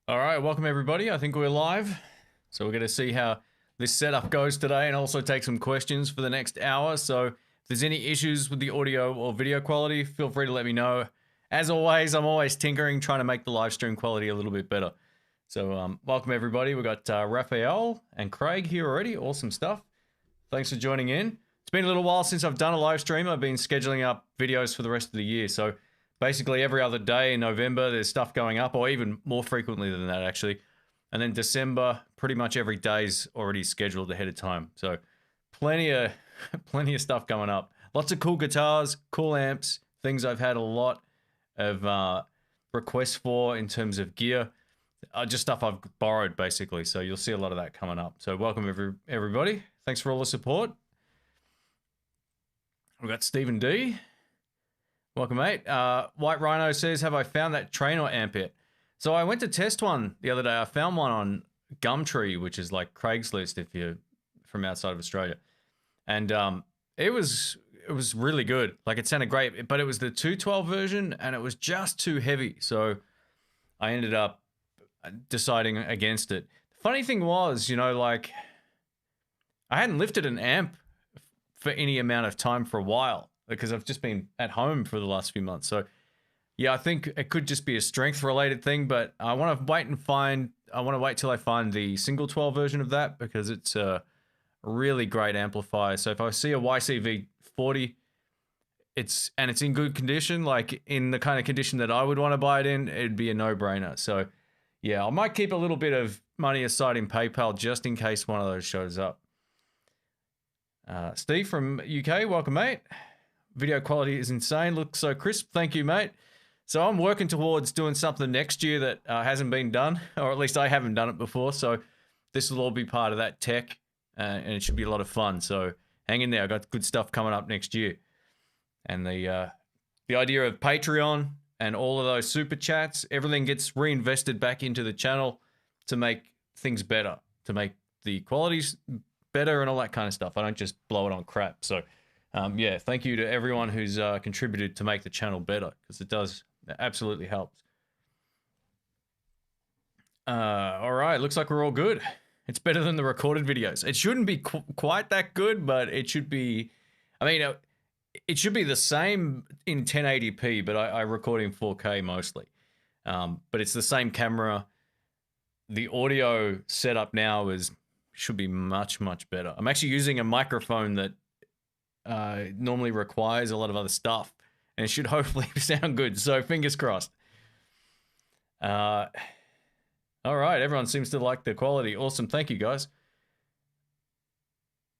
All right, welcome everybody. I think we're live. So we're going to see how this setup goes today and also take some questions for the next hour. So if there's any issues with the audio or video quality, feel free to let me know. As always, I'm always tinkering, trying to make the live stream quality a little bit better. So welcome everybody. We've got Raphael and Craig here already. Awesome stuff. Thanks for joining in. It's been a little while since I've done a live stream. I've been scheduling up videos for the rest of the year. So basically every other day in November, there's stuff going up, or even more frequently than that, actually. And then December, pretty much every day's already scheduled ahead of time. So plenty of stuff coming up. Lots of cool guitars, cool amps, things I've had a lot of requests for in terms of gear. Just stuff I've borrowed, basically. So you'll see a lot of that coming up. So welcome, everybody. Thanks for all the support. We've got Stephen D. Welcome, mate. White Rhino says, have I found that Traynor Amp yet? So I went to test one the other day. I found one on Gumtree, which is like Craigslist if you're from outside of Australia. And it was really good. Like, it sounded great, but it was the 212 version and it was just too heavy. So I ended up deciding against it. The funny thing was, you know, like, I hadn't lifted an amp for any amount of time for a while because I've just been at home for the last few months. So yeah, I think it could just be a strength related thing, but I want to wait till I find the single 12 version of that because it's a really great amplifier. So if I see a YCV 40, it's in good condition, like in the kind of condition that I would want to buy it in, it'd be a no-brainer. So yeah, I might keep a little bit of money aside in PayPal just in case one of those shows up. Steve from UK, welcome, mate. Video quality is insane. Looks so crisp. Thank you, mate. So I'm working towards doing something next year that hasn't been done, or at least I haven't done it before. So this will all be part of that tech, and it should be a lot of fun. So hang in there. I've got good stuff coming up next year. And the idea of Patreon and all of those super chats, everything gets reinvested back into the channel to make things better, to make the qualities better and all that kind of stuff. I don't just blow it on crap. So yeah, thank you to everyone who's contributed to make the channel better, because it absolutely helps. All right, looks like we're all good. It's better than the recorded videos. It shouldn't be quite that good, but it should be, I mean, it should be the same in 1080p, but I record in 4K mostly. But it's the same camera. The audio setup now should be much, much better. I'm actually using a microphone that normally requires a lot of other stuff, and it should hopefully sound good. So fingers crossed. All right, everyone seems to like the quality. Awesome, thank you guys.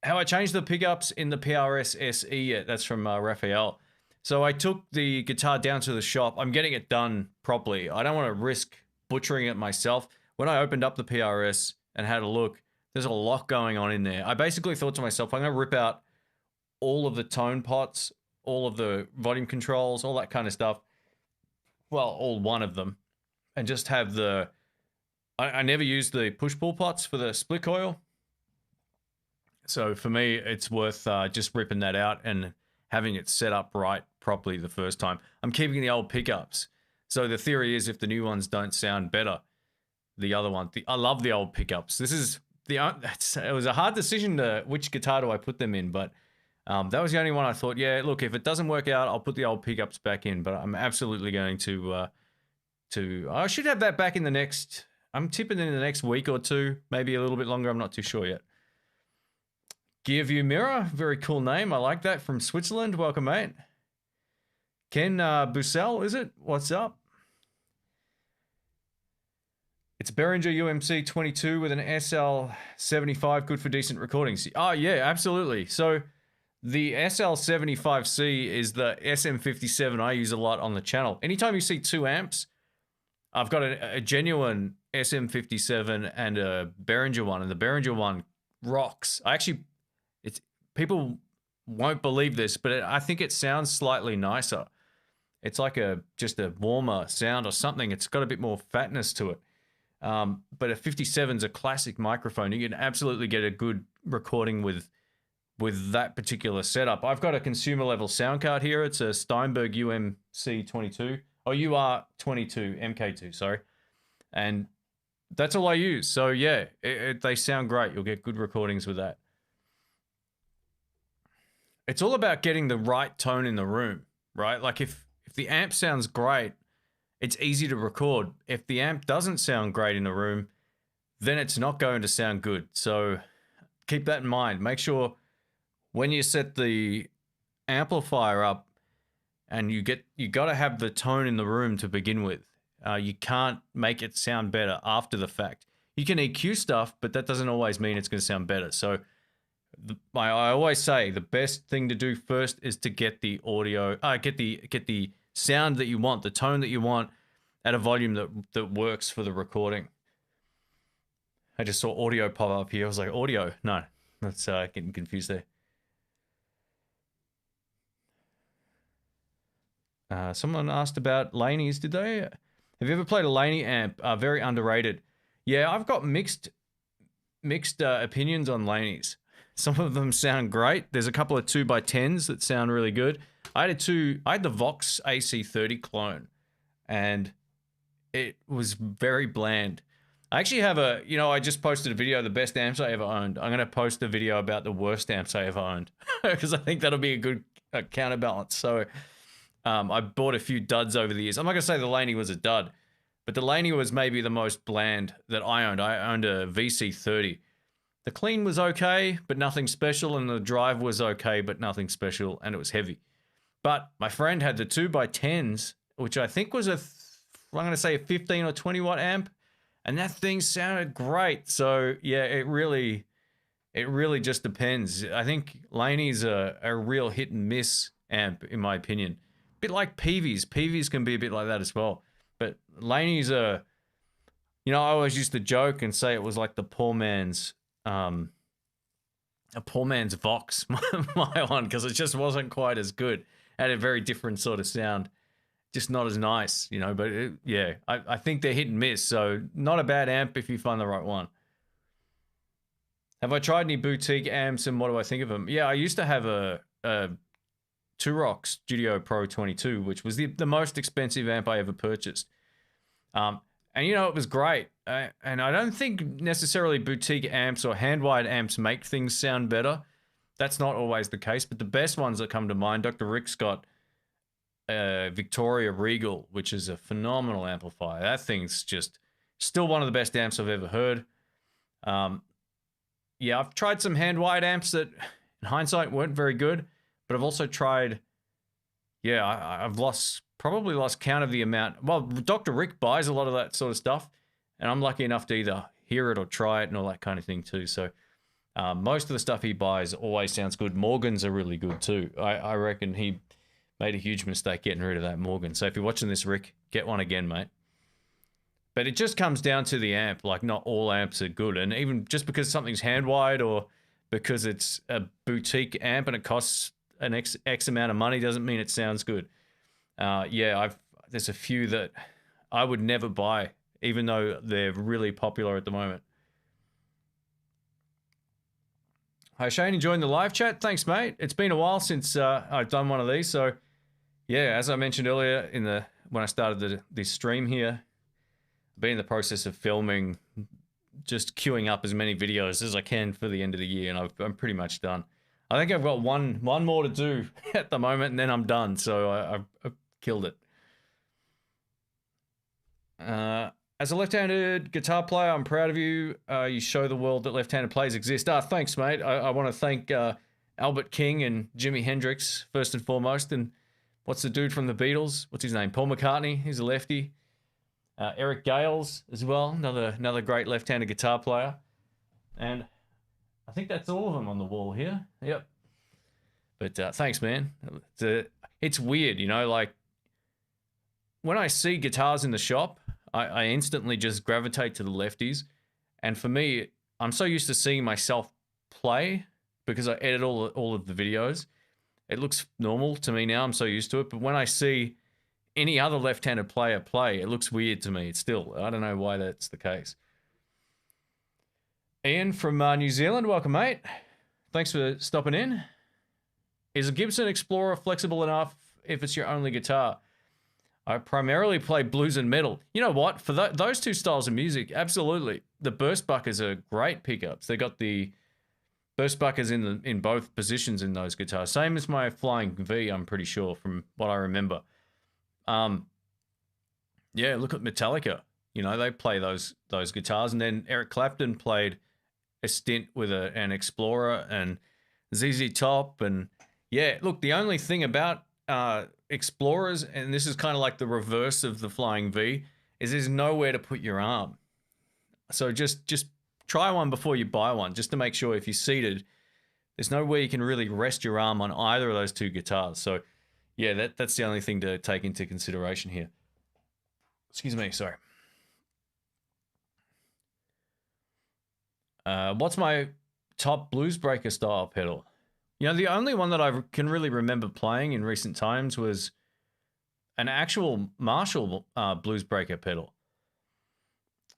How I changed the pickups in the PRS SE yet? That's from Raphael. So I took the guitar down to the shop. I'm getting it done properly. I don't want to risk butchering it myself. When I opened up the PRS and had a look, there's a lot going on in there. I basically thought to myself, I'm going to rip out all of the tone pots, all of the volume controls, all that kind of stuff. Well, all one of them. And just have the... I never used the push-pull pots for the split coil. So for me, it's worth just ripping that out and having it set up right properly the first time. I'm keeping the old pickups. So the theory is if the new ones don't sound better, the other one... I love the old pickups. This is... it was a hard decision to which guitar do I put them in, but that was the only one I thought, yeah, look, if it doesn't work out, I'll put the old pickups back in, but I'm absolutely going to I should have that back in the next, I'm tipping in the next week or two, maybe a little bit longer, I'm not too sure yet. Gearview Mirror, very cool name, I like that, from Switzerland, welcome, mate. Ken Bussell, is it? What's up? It's Behringer UMC 22 with an SL75, good for decent recordings. Oh, yeah, absolutely. So the SL75C is the SM57 I use a lot on the channel. Anytime you see two amps, I've got a genuine SM57 and a Behringer one, and the Behringer one rocks. People won't believe this, but I think it sounds slightly nicer. It's like just a warmer sound or something. It's got a bit more fatness to it. But a 57's a classic microphone. You can absolutely get a good recording with that particular setup. I've got a consumer level sound card here. It's a Steinberg UMC 22, or UR22, MK2, sorry. And that's all I use. So yeah, they sound great. You'll get good recordings with that. It's all about getting the right tone in the room, right? Like if the amp sounds great, it's easy to record. If the amp doesn't sound great in the room, then it's not going to sound good. So keep that in mind. Make sure when you set the amplifier up, and you got to have the tone in the room to begin with. You can't make it sound better after the fact. You can EQ stuff, but that doesn't always mean it's going to sound better. So I always say the best thing to do first is to get the audio, get the sound that you want, the tone that you want, at a volume that works for the recording. I just saw audio pop up here. I was like, audio? No, that's getting confused there. Someone asked about Laney's. Did they? Have you ever played a Laney amp? Very underrated. Yeah, I've got mixed opinions on Laney's. Some of them sound great. There's a couple of 2x10s that sound really good. I had the Vox AC30 Klon, and it was very bland. I actually have I just posted a video of the best amps I ever owned. I'm going to post a video about the worst amps I ever owned because I think that'll be a good counterbalance. So I bought a few duds over the years. I'm not going to say the Laney was a dud, but the Laney was maybe the most bland that I owned. I owned a VC30. The clean was okay, but nothing special, and the drive was okay, but nothing special, and it was heavy. But my friend had the 2x10s, which I think was I'm going to say a 15 or 20 watt amp, and that thing sounded great. So yeah, it really just depends. I think Laney's a real hit and miss amp, in my opinion. Bit like Peavy's. Peavy's can be a bit like that as well. But Laney's I always used to joke and say it was like the poor man's Vox, my one, because it just wasn't quite as good. It had a very different sort of sound, just not as nice, But I think they're hit and miss. So not a bad amp if you find the right one. Have I tried any boutique amps, and what do I think of them? Yeah, I used to have a Turok Studio Pro 22, which was the most expensive amp I ever purchased. And it was great. And I don't think necessarily boutique amps or hand-wired amps make things sound better. That's not always the case, but the best ones that come to mind, Dr. Rick's got Victoria Regal, which is a phenomenal amplifier. That thing's just still one of the best amps I've ever heard. Yeah, I've tried some hand-wired amps that, in hindsight, weren't very good. But I've also tried, I've probably lost count of the amount. Well, Dr. Rick buys a lot of that sort of stuff, and I'm lucky enough to either hear it or try it and all that kind of thing too. So most of the stuff he buys always sounds good. Morgan's are really good too. I reckon he made a huge mistake getting rid of that Morgan. So if you're watching this, Rick, get one again, mate. But it just comes down to the amp. Like, not all amps are good. And even just because something's hand-wired or because it's a boutique amp and it costs an X amount of money doesn't mean it sounds good. There's a few that I would never buy, even though they're really popular at the moment. Hi Shane, enjoying the live chat? Thanks, mate. It's been a while since I've done one of these, so yeah, as I mentioned earlier when I started the stream here, I've been in the process of filming, just queuing up as many videos as I can for the end of the year, and I'm pretty much done. I think I've got one more to do at the moment, and then I'm done. So I've killed it. As a left-handed guitar player, I'm proud of you. You show the world that left-handed players exist. Thanks, mate. I want to thank Albert King and Jimi Hendrix first and foremost. And what's the dude from the Beatles? What's his name? Paul McCartney. He's a lefty. Eric Gales as well. Another great left-handed guitar player. And I think that's all of them on the wall here. Yep. But thanks, man. It's weird, like when I see guitars in the shop, I instantly just gravitate to the lefties. And for me, I'm so used to seeing myself play because I edit all of the videos. It looks normal to me now. I'm so used to it. But when I see any other left-handed player play, it looks weird to me. It's still, I don't know why that's the case. Ian from New Zealand, welcome, mate. Thanks for stopping in. Is a Gibson Explorer flexible enough if it's your only guitar? I primarily play blues and metal. You know what? For those two styles of music, absolutely. The burst buckers are great pickups. They got the burst buckers in both positions in those guitars. Same as my Flying V, I'm pretty sure, from what I remember. Yeah, look at Metallica. You know, they play those guitars. And then Eric Clapton played a stint with an Explorer and ZZ Top. And yeah, look, the only thing about Explorers, and this is kind of like the reverse of the Flying V, is there's nowhere to put your arm. So just try one before you buy one, just to make sure if you're seated, there's nowhere you can really rest your arm on either of those two guitars. So yeah, that's the only thing to take into consideration here. Excuse me, sorry. What's my top blues breaker style pedal? You know, the only one that I can really remember playing in recent times was an actual Marshall blues breaker pedal.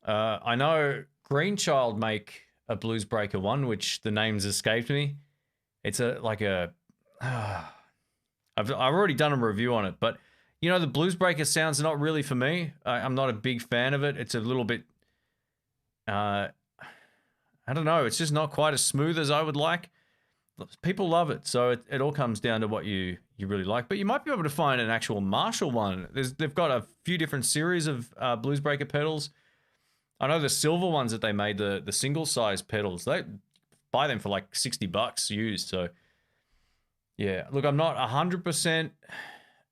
I know Greenchild make a blues breaker one, which the name's escaped me. It's I've already done a review on it, but you know, the blues breaker sound's not really for me. I'm not a big fan of it. It's a little bit, I don't know. It's just not quite as smooth as I would like. People love it, so it all comes down to what you really like. But you might be able to find an actual Marshall one. They've got a few different series of blues breaker pedals. I know the silver ones that they made, the single size pedals, they buy them for like $60 used. So yeah, look, I'm not 100%.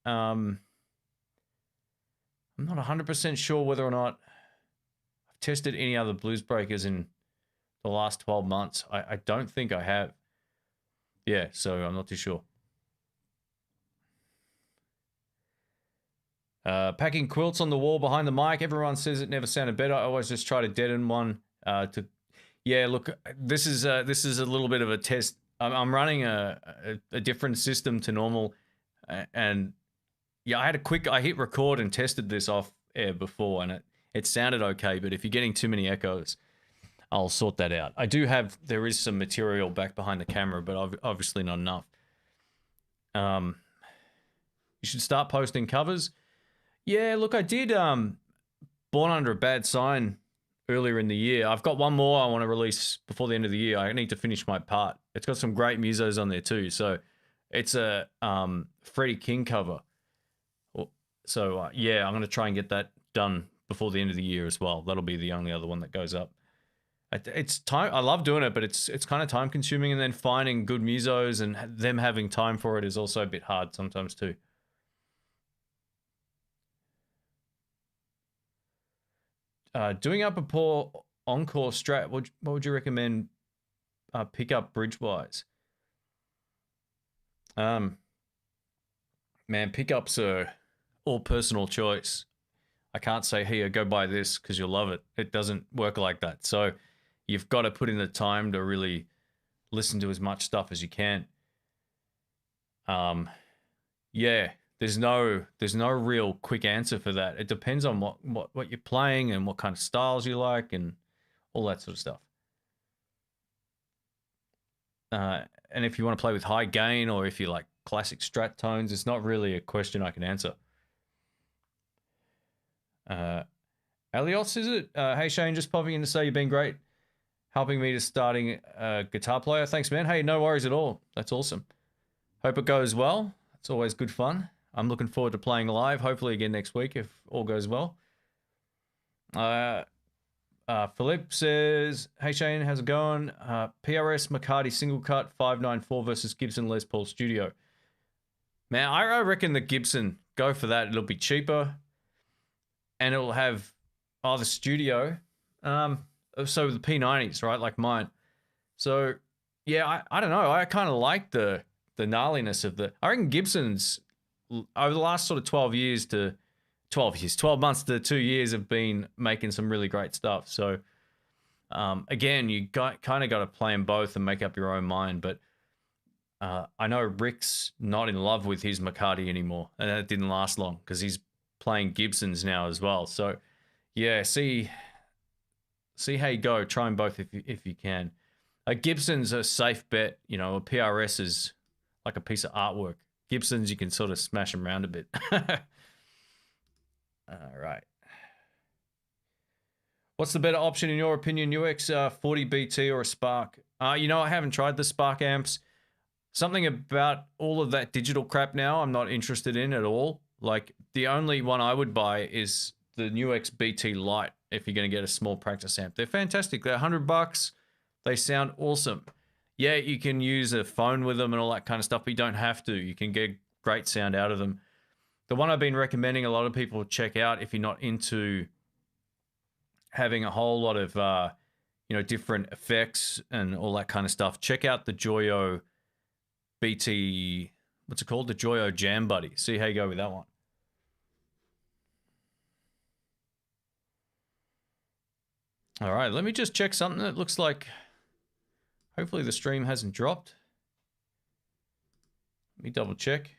I'm not 100% sure whether or not I've tested any other blues breakers in the last 12 months. I don't think I have. Yeah, so I'm not too sure. Packing quilts on the wall behind the mic. Everyone says it never sounded better. I always just try to deaden one. Yeah, look, this is a little bit of a test. I'm running a different system to normal, and yeah, I hit record and tested this off air before, and it sounded okay. But if you're getting too many echoes, I'll sort that out. There is some material back behind the camera, but obviously not enough. You should start posting covers. Yeah, look, I did Born Under a Bad Sign earlier in the year. I've got one more I want to release before the end of the year. I need to finish my part. It's got some great musos on there too. So it's a Freddie King cover. So yeah, I'm going to try and get that done before the end of the year as well. That'll be the only other one that goes up. It's time. I love doing it, but it's kind of time consuming, and then finding good musos and them having time for it is also a bit hard sometimes too. Doing up a poor Encore Strat, what would you recommend pickup bridge-wise? Man, pickups are all personal choice. I can't say, here, go buy this because you'll love it. It doesn't work like that. So you've got to put in the time to really listen to as much stuff as you can. Yeah. There's no real quick answer for that. It depends on what you're playing and what kind of styles you like and all that sort of stuff. And if you want to play with high gain or if you like classic Strat tones, it's not really a question I can answer. Elios, is it? Hey Shane, just popping in to say you've been great helping me to starting a guitar player. Thanks, man. Hey, no worries at all. That's awesome. Hope it goes well. It's always good fun. I'm looking forward to playing live, hopefully again next week if all goes well. Philip says, hey Shane, how's it going? PRS McCarty single cut 594 versus Gibson Les Paul Studio. Man, I reckon the Gibson, go for that. It'll be cheaper and it'll have the studio. So the P90s, right? Like mine. So yeah, I don't know. I kind of like the gnarliness of I reckon Gibson's over the last sort of 12 months to 2 years have been making some really great stuff. So again, you kind of got to play them both and make up your own mind. But I know Rick's not in love with his McCarty anymore, and that didn't last long because he's playing Gibsons now as well. So yeah, see how you go. Try them both if you can. Gibson's a safe bet. You know, a PRS is like a piece of artwork. Gibsons, you can sort of smash them around a bit. All right. What's the better option in your opinion, UX 40BT or a Spark? You know, I haven't tried the Spark amps. Something about all of that digital crap now I'm not interested in at all. Like, the only one I would buy is the NUX BT Lite if you're going to get a small practice amp. They're fantastic. They're $100. They sound awesome. Yeah, you can use a phone with them and all that kind of stuff, but you don't have to. You can get great sound out of them. The one I've been recommending a lot of people check out if you're not into having a whole lot of, you know, different effects and all that kind of stuff, check out the Joyo BT, what's it called? The Joyo Jam Buddy. See how you go with that one. All right, let me just check something that looks like, hopefully the stream hasn't dropped. Let me double check.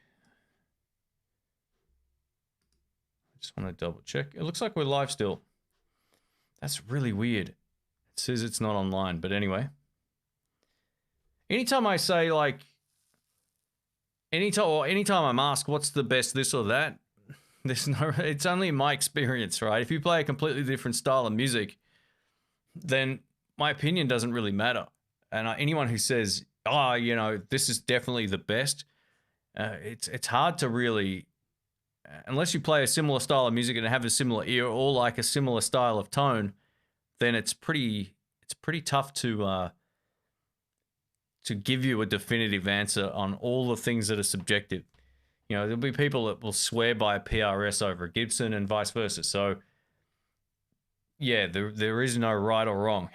I just want to double check. It looks like we're live still. That's really weird. It says it's not online, but anyway. Anytime I say like, anytime I'm asked what's the best this or that, there's no, it's only my experience, right? If you play a completely different style of music, then my opinion doesn't really matter. And anyone who says, oh, you know, this is definitely the best, it's hard to really, unless you play a similar style of music and have a similar ear or like a similar style of tone, then it's pretty tough to give you a definitive answer on all the things that are subjective. You know, there'll be people that will swear by a PRS over a Gibson and vice versa. So yeah, there is no right or wrong.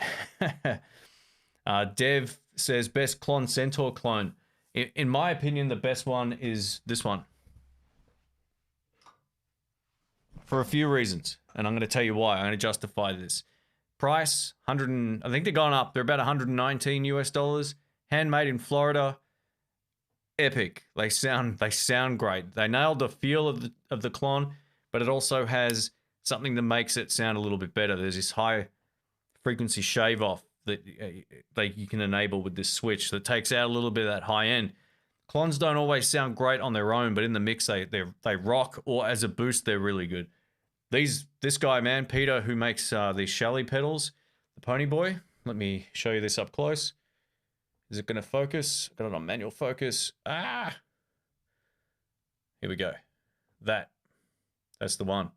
Dev says best Klon Centaur clone. In my opinion, the best one is this one. For a few reasons, and I'm going to tell you why. I'm going to justify this. Price, I think they're going up. They're about 119 US dollars. Handmade in Florida. Epic. They sound great. They nailed the feel of the Klon, but it also has something that makes it sound a little bit better. There's this high frequency shave off that you can enable with this switch that takes out a little bit of that high end. Klons don't always sound great on their own, but in the mix they rock, or as a boost they're really good. This guy, man, Peter, who makes these Shelly pedals, the Pony Boy. Let me show you this up close. Is it going to focus? Got it on manual focus. Here we go. That's the one.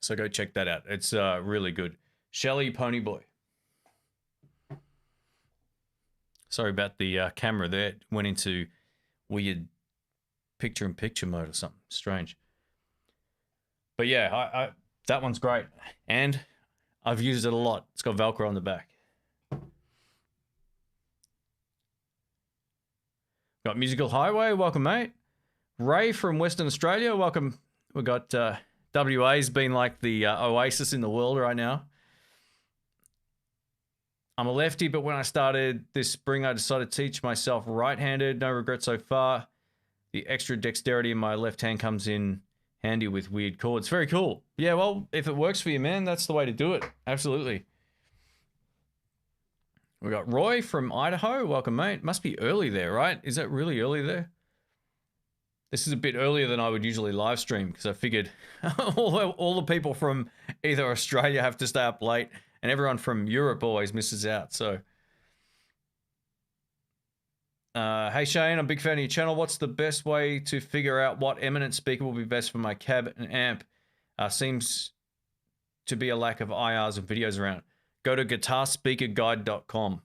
So go check that out. It's really good. Shelly Pony Boy. Sorry about the camera there. It went into weird picture-in-picture mode or something strange. But yeah, that one's great. And I've used it a lot. It's got Velcro on the back. Got Musical Highway. Welcome, mate. Ray from Western Australia. Welcome. We got WA's been like the oasis in the world right now. I'm a lefty, but when I started this spring, I decided to teach myself right-handed. No regret so far. The extra dexterity in my left hand comes in handy with weird chords. Very cool. Yeah, well, if it works for you, man, that's the way to do it. Absolutely. We got Roy from Idaho. Welcome, mate. Must be early there, right? Is that really early there? This is a bit earlier than I would usually live stream because I figured all the people from either Australia have to stay up late and everyone from Europe always misses out. So, hey Shane, I'm a big fan of your channel. What's the best way to figure out what eminent speaker will be best for my cab and amp? Seems to be a lack of IRs and videos around. Go to guitarspeakerguide.com.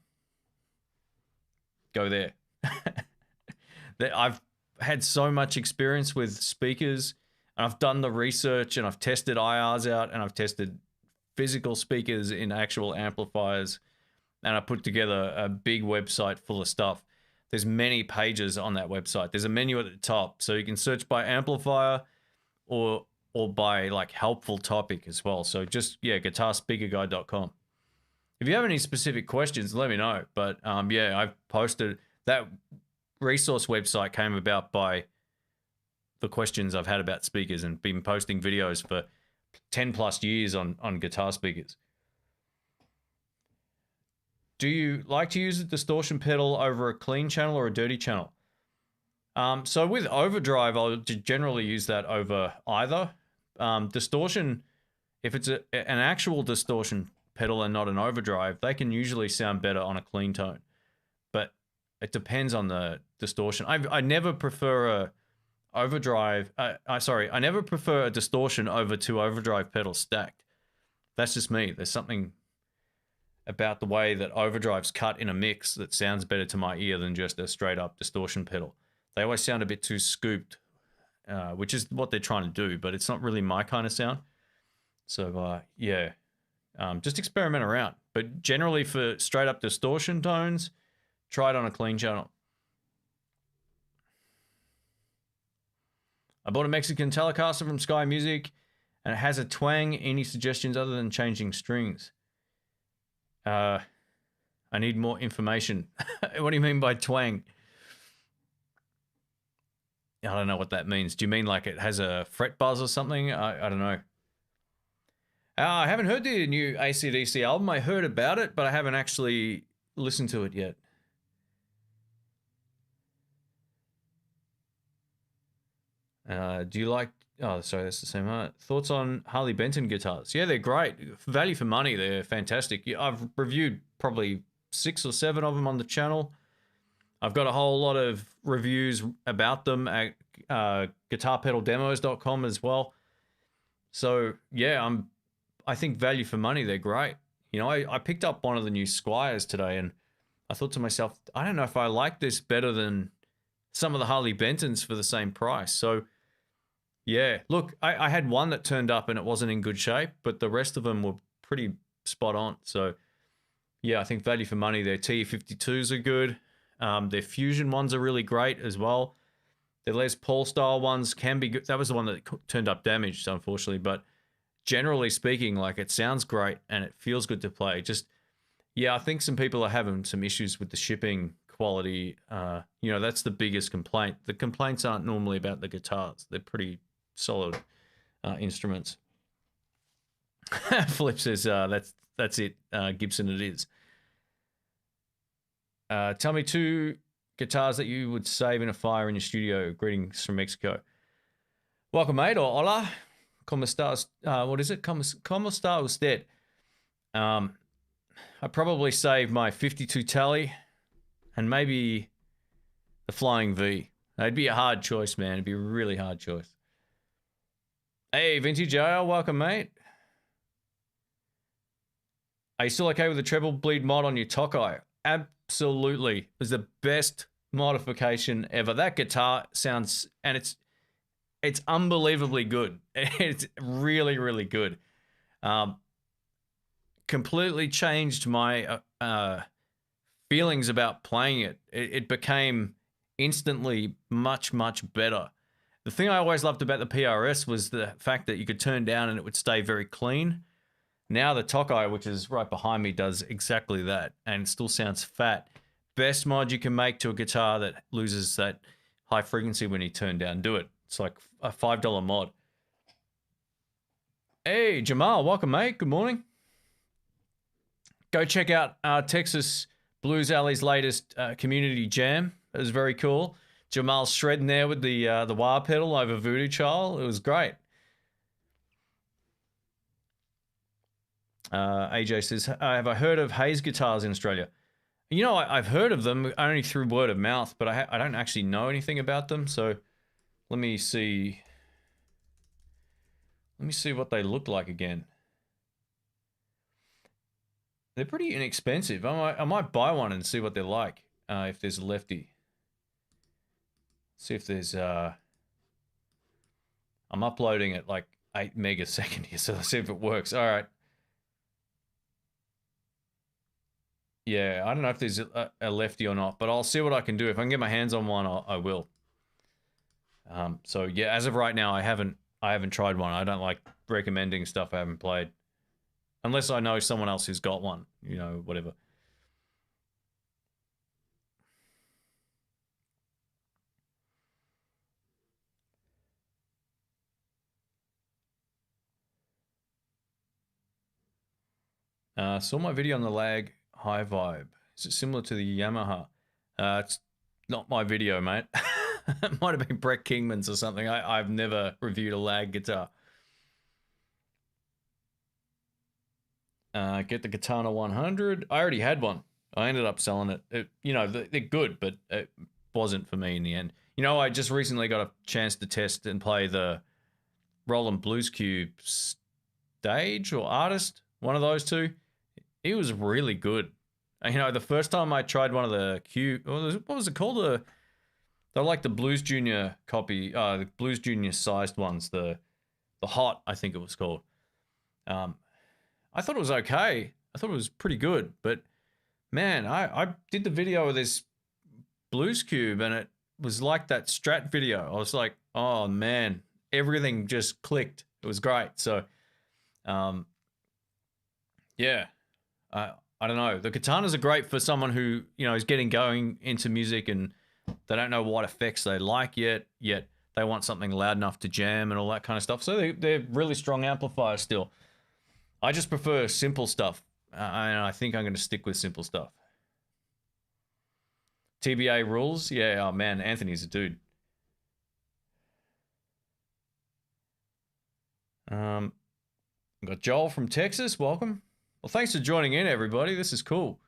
Go there. I've had so much experience with speakers, and I've done the research, and I've tested IRs out, and I've tested physical speakers in actual amplifiers, and I put together a big website full of stuff. There's many pages on that website. There's a menu at the top, so you can search by amplifier or by like helpful topic as well. So just, yeah, guitarspeakerguide.com. If you have any specific questions, let me know. But yeah, I've posted that resource website came about by the questions I've had about speakers and been posting videos for 10 plus years on guitar speakers. Do you like to use a distortion pedal over a clean channel or a dirty channel? So with overdrive, I'll generally use that over either. Distortion, if it's an actual distortion pedal and not an overdrive, they can usually sound better on a clean tone. But it depends on the distortion. I never prefer a overdrive. I never prefer a distortion over 2 overdrive pedals stacked. That's just me. There's something about the way that overdrives cut in a mix that sounds better to my ear than just a straight up distortion pedal. They always sound a bit too scooped, which is what they're trying to do, but it's not really my kind of sound. So yeah, just experiment around. But generally for straight up distortion tones, try it on a clean channel. I bought a Mexican Telecaster from Sky Music, and it has a twang. Any suggestions other than changing strings? I need more information. What do you mean by twang? I don't know what that means. Do you mean like it has a fret buzz or something? I don't know. I haven't heard the new AC/DC album. I heard about it, but I haven't actually listened to it yet. Do you like... Oh, sorry, that's the same. Thoughts on Harley Benton guitars? Yeah, they're great. Value for money, they're fantastic. I've reviewed probably 6 or 7 of them on the channel. I've got a whole lot of reviews about them at guitarpedaldemos.com as well. So, yeah, I think value for money, they're great. You know, I picked up one of the new Squiers today, and I thought to myself, I don't know if I like this better than some of the Harley Bentons for the same price. So, yeah, look, I had one that turned up and it wasn't in good shape, but the rest of them were pretty spot on. So, yeah, I think value for money, their T52s are good. Their Fusion ones are really great as well. Their Les Paul style ones can be good. That was the one that turned up damaged, unfortunately. But generally speaking, like, it sounds great and it feels good to play. Just, yeah, I think some people are having some issues with the shipping quality. You know, that's the biggest complaint. The complaints aren't normally about the guitars. They're pretty solid instruments. Flip says, that's it. Gibson it is. Tell me 2 guitars that you would save in a fire in your studio. Greetings from Mexico. Welcome, mate, or hola. Como estás? What is it? Como está usted? I'd probably save my 52 Tele and maybe the Flying V. It'd be a hard choice, man. It'd be a really hard choice. Hey, Vintage Ale, welcome, mate. Are you still okay with the treble bleed mod on your Tokai? Absolutely. It was the best modification ever. That guitar sounds, and it's unbelievably good. It's really, really good. Completely changed my feelings about playing it. It became instantly much, much better. The thing I always loved about the PRS was the fact that you could turn down and it would stay very clean. Now the Tokai, which is right behind me, does exactly that, and it still sounds fat. Best mod you can make to a guitar that loses that high frequency when you turn down. Do it. It's like a $5 mod. Hey, Jamal, welcome, mate. Good morning. Go check out Texas Blues Alley's latest community jam. It was very cool. Jamal's shredding there with the wah pedal over Voodoo Child. It was great. AJ says, have I heard of Hayes guitars in Australia? You know, I've heard of them only through word of mouth, but I don't actually know anything about them. So let me see. Let me see what they look like again. They're pretty inexpensive. I might buy one and see what they're like. If there's a lefty. See if there's I'm uploading at like 8 meg a second here, so let's see if it works. All right. Yeah, I don't know if there's a lefty or not, but I'll see what I can do. If I can get my hands on one, I will. So yeah, as of right now, I haven't tried one. I don't like recommending stuff I haven't played, unless I know someone else who's got one. You know, whatever. Saw my video on the lag high vibe. Is it similar to the Yamaha? It's not my video, mate. It might have been Brett Kingman's or something. I've never reviewed a lag guitar. Get the Katana 100. I already had one. I ended up selling it. You know, they're good, but it wasn't for me in the end. You know, I just recently got a chance to test and play the Roland Blues Cube Stage or Artist, one of those two. It was really good. You know, the first time I tried one of the Cube, what was it called? They're like the Blues Junior copy, the Blues Junior sized ones. The Hot, I think it was called. I thought it was okay. I thought it was pretty good, but man, I did the video of this Blues Cube and it was like that Strat video. I was like, oh man, everything just clicked. It was great. So, yeah, I don't know. The Katanas are great for someone who, you know, is getting going into music and they don't know what effects they like yet they want something loud enough to jam and all that kind of stuff. So they're really strong amplifiers still. I just prefer simple stuff. And I think I'm going to stick with simple stuff. TBA rules? Yeah, oh man, Anthony's a dude. Got Joel from Texas, welcome. Well, thanks for joining in, everybody. This is cool.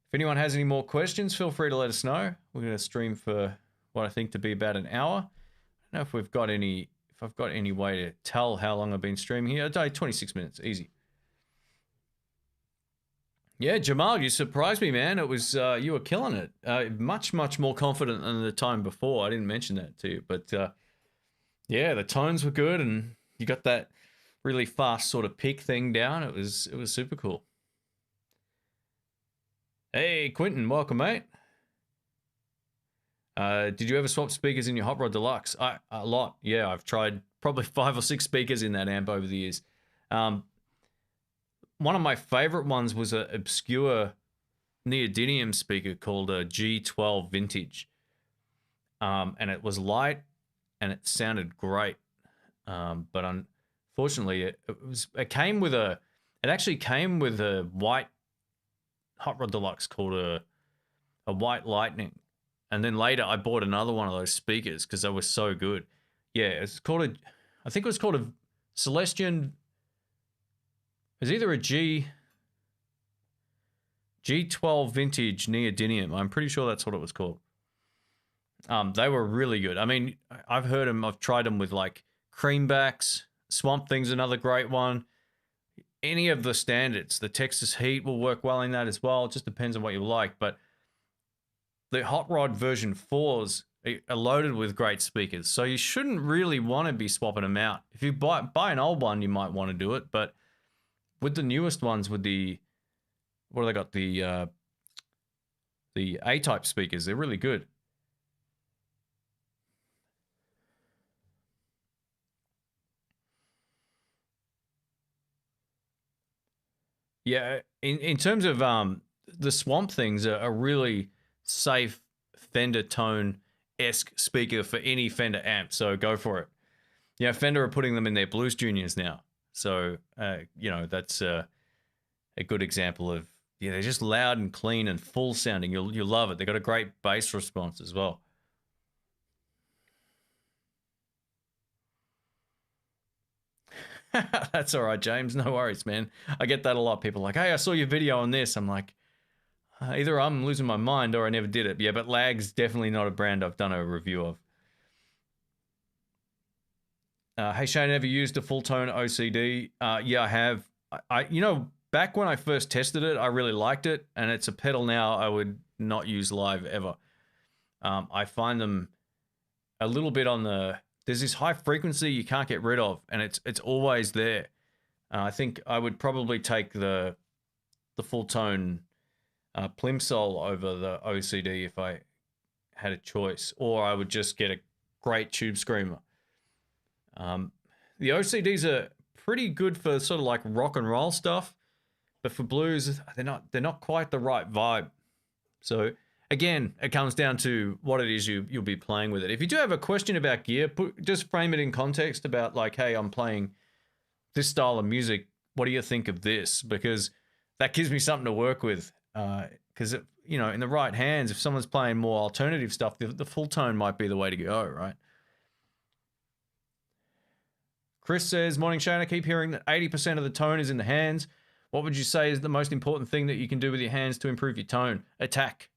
If anyone has any more questions, feel free to let us know. We're going to stream for what I think to be about an hour. I don't know if we've got any... If I've got any way to tell how long I've been streaming here, 26 minutes, easy. Yeah, Jamal, you surprised me, man. It was, you were killing it. Much more confident than the time before. I didn't mention that to you, but yeah, the tones were good and you got that really fast sort of pick thing down. It was super cool. Hey, Quentin, welcome, mate. Did you ever swap speakers in your Hot Rod Deluxe? A lot. Yeah, I've tried probably 5 or 6 speakers in that amp over the years. One of my favorite ones was an obscure neodymium speaker called a G12 Vintage. And it was light and it sounded great. But unfortunately, it actually came with a white Hot Rod Deluxe called a White Lightning. And then later I bought another one of those speakers because they were so good. Yeah, I think it was called a Celestion. It was either a G12 Vintage Neodymium. I'm pretty sure that's what it was called. They were really good. I mean, I've heard them. I've tried them with like Creambacks. Swamp Thing's another great one. Any of the standards. The Texas Heat will work well in that as well. It just depends on what you like. But the Hot Rod version 4s are loaded with great speakers, so you shouldn't really want to be swapping them out. If you buy an old one, you might want to do it, but with the newest ones, with the what do they got? The A-type speakers, they're really good. Yeah, in terms of the Swamp Things are really safe Fender tone-esque speaker for any Fender amp, so go for it. Yeah, Fender are putting them in their Blues Juniors now, so you know, that's a good example of, yeah, they're just loud and clean and full sounding. You'll love it. They got a great bass response as well. That's all right, James. No worries, man. I get that a lot. People are like, hey, I saw your video on this. I'm like, either I'm losing my mind or I never did it. Yeah, but Lag's definitely not a brand I've done a review of. Hey, Shane, ever used a full tone OCD? Yeah, I have. You know, back when I first tested it, I really liked it, and it's a pedal now I would not use live ever. I find them a little bit on the... There's this high frequency you can't get rid of, and it's always there. I think I would probably take the full tone Plimsoll over the OCD if I had a choice, or I would just get a great tube screamer. The OCDs are pretty good for sort of like rock and roll stuff, but for blues, they're not quite the right vibe. So again, it comes down to what it is you'll be playing with it. If you do have a question about gear, just frame it in context about like, hey, I'm playing this style of music. What do you think of this? Because that gives me something to work with. Because, you know, in the right hands, if someone's playing more alternative stuff, the full tone might be the way to go, right? Chris says, morning, Shane. I keep hearing that 80% of the tone is in the hands. What would you say is the most important thing that you can do with your hands to improve your tone? Attack.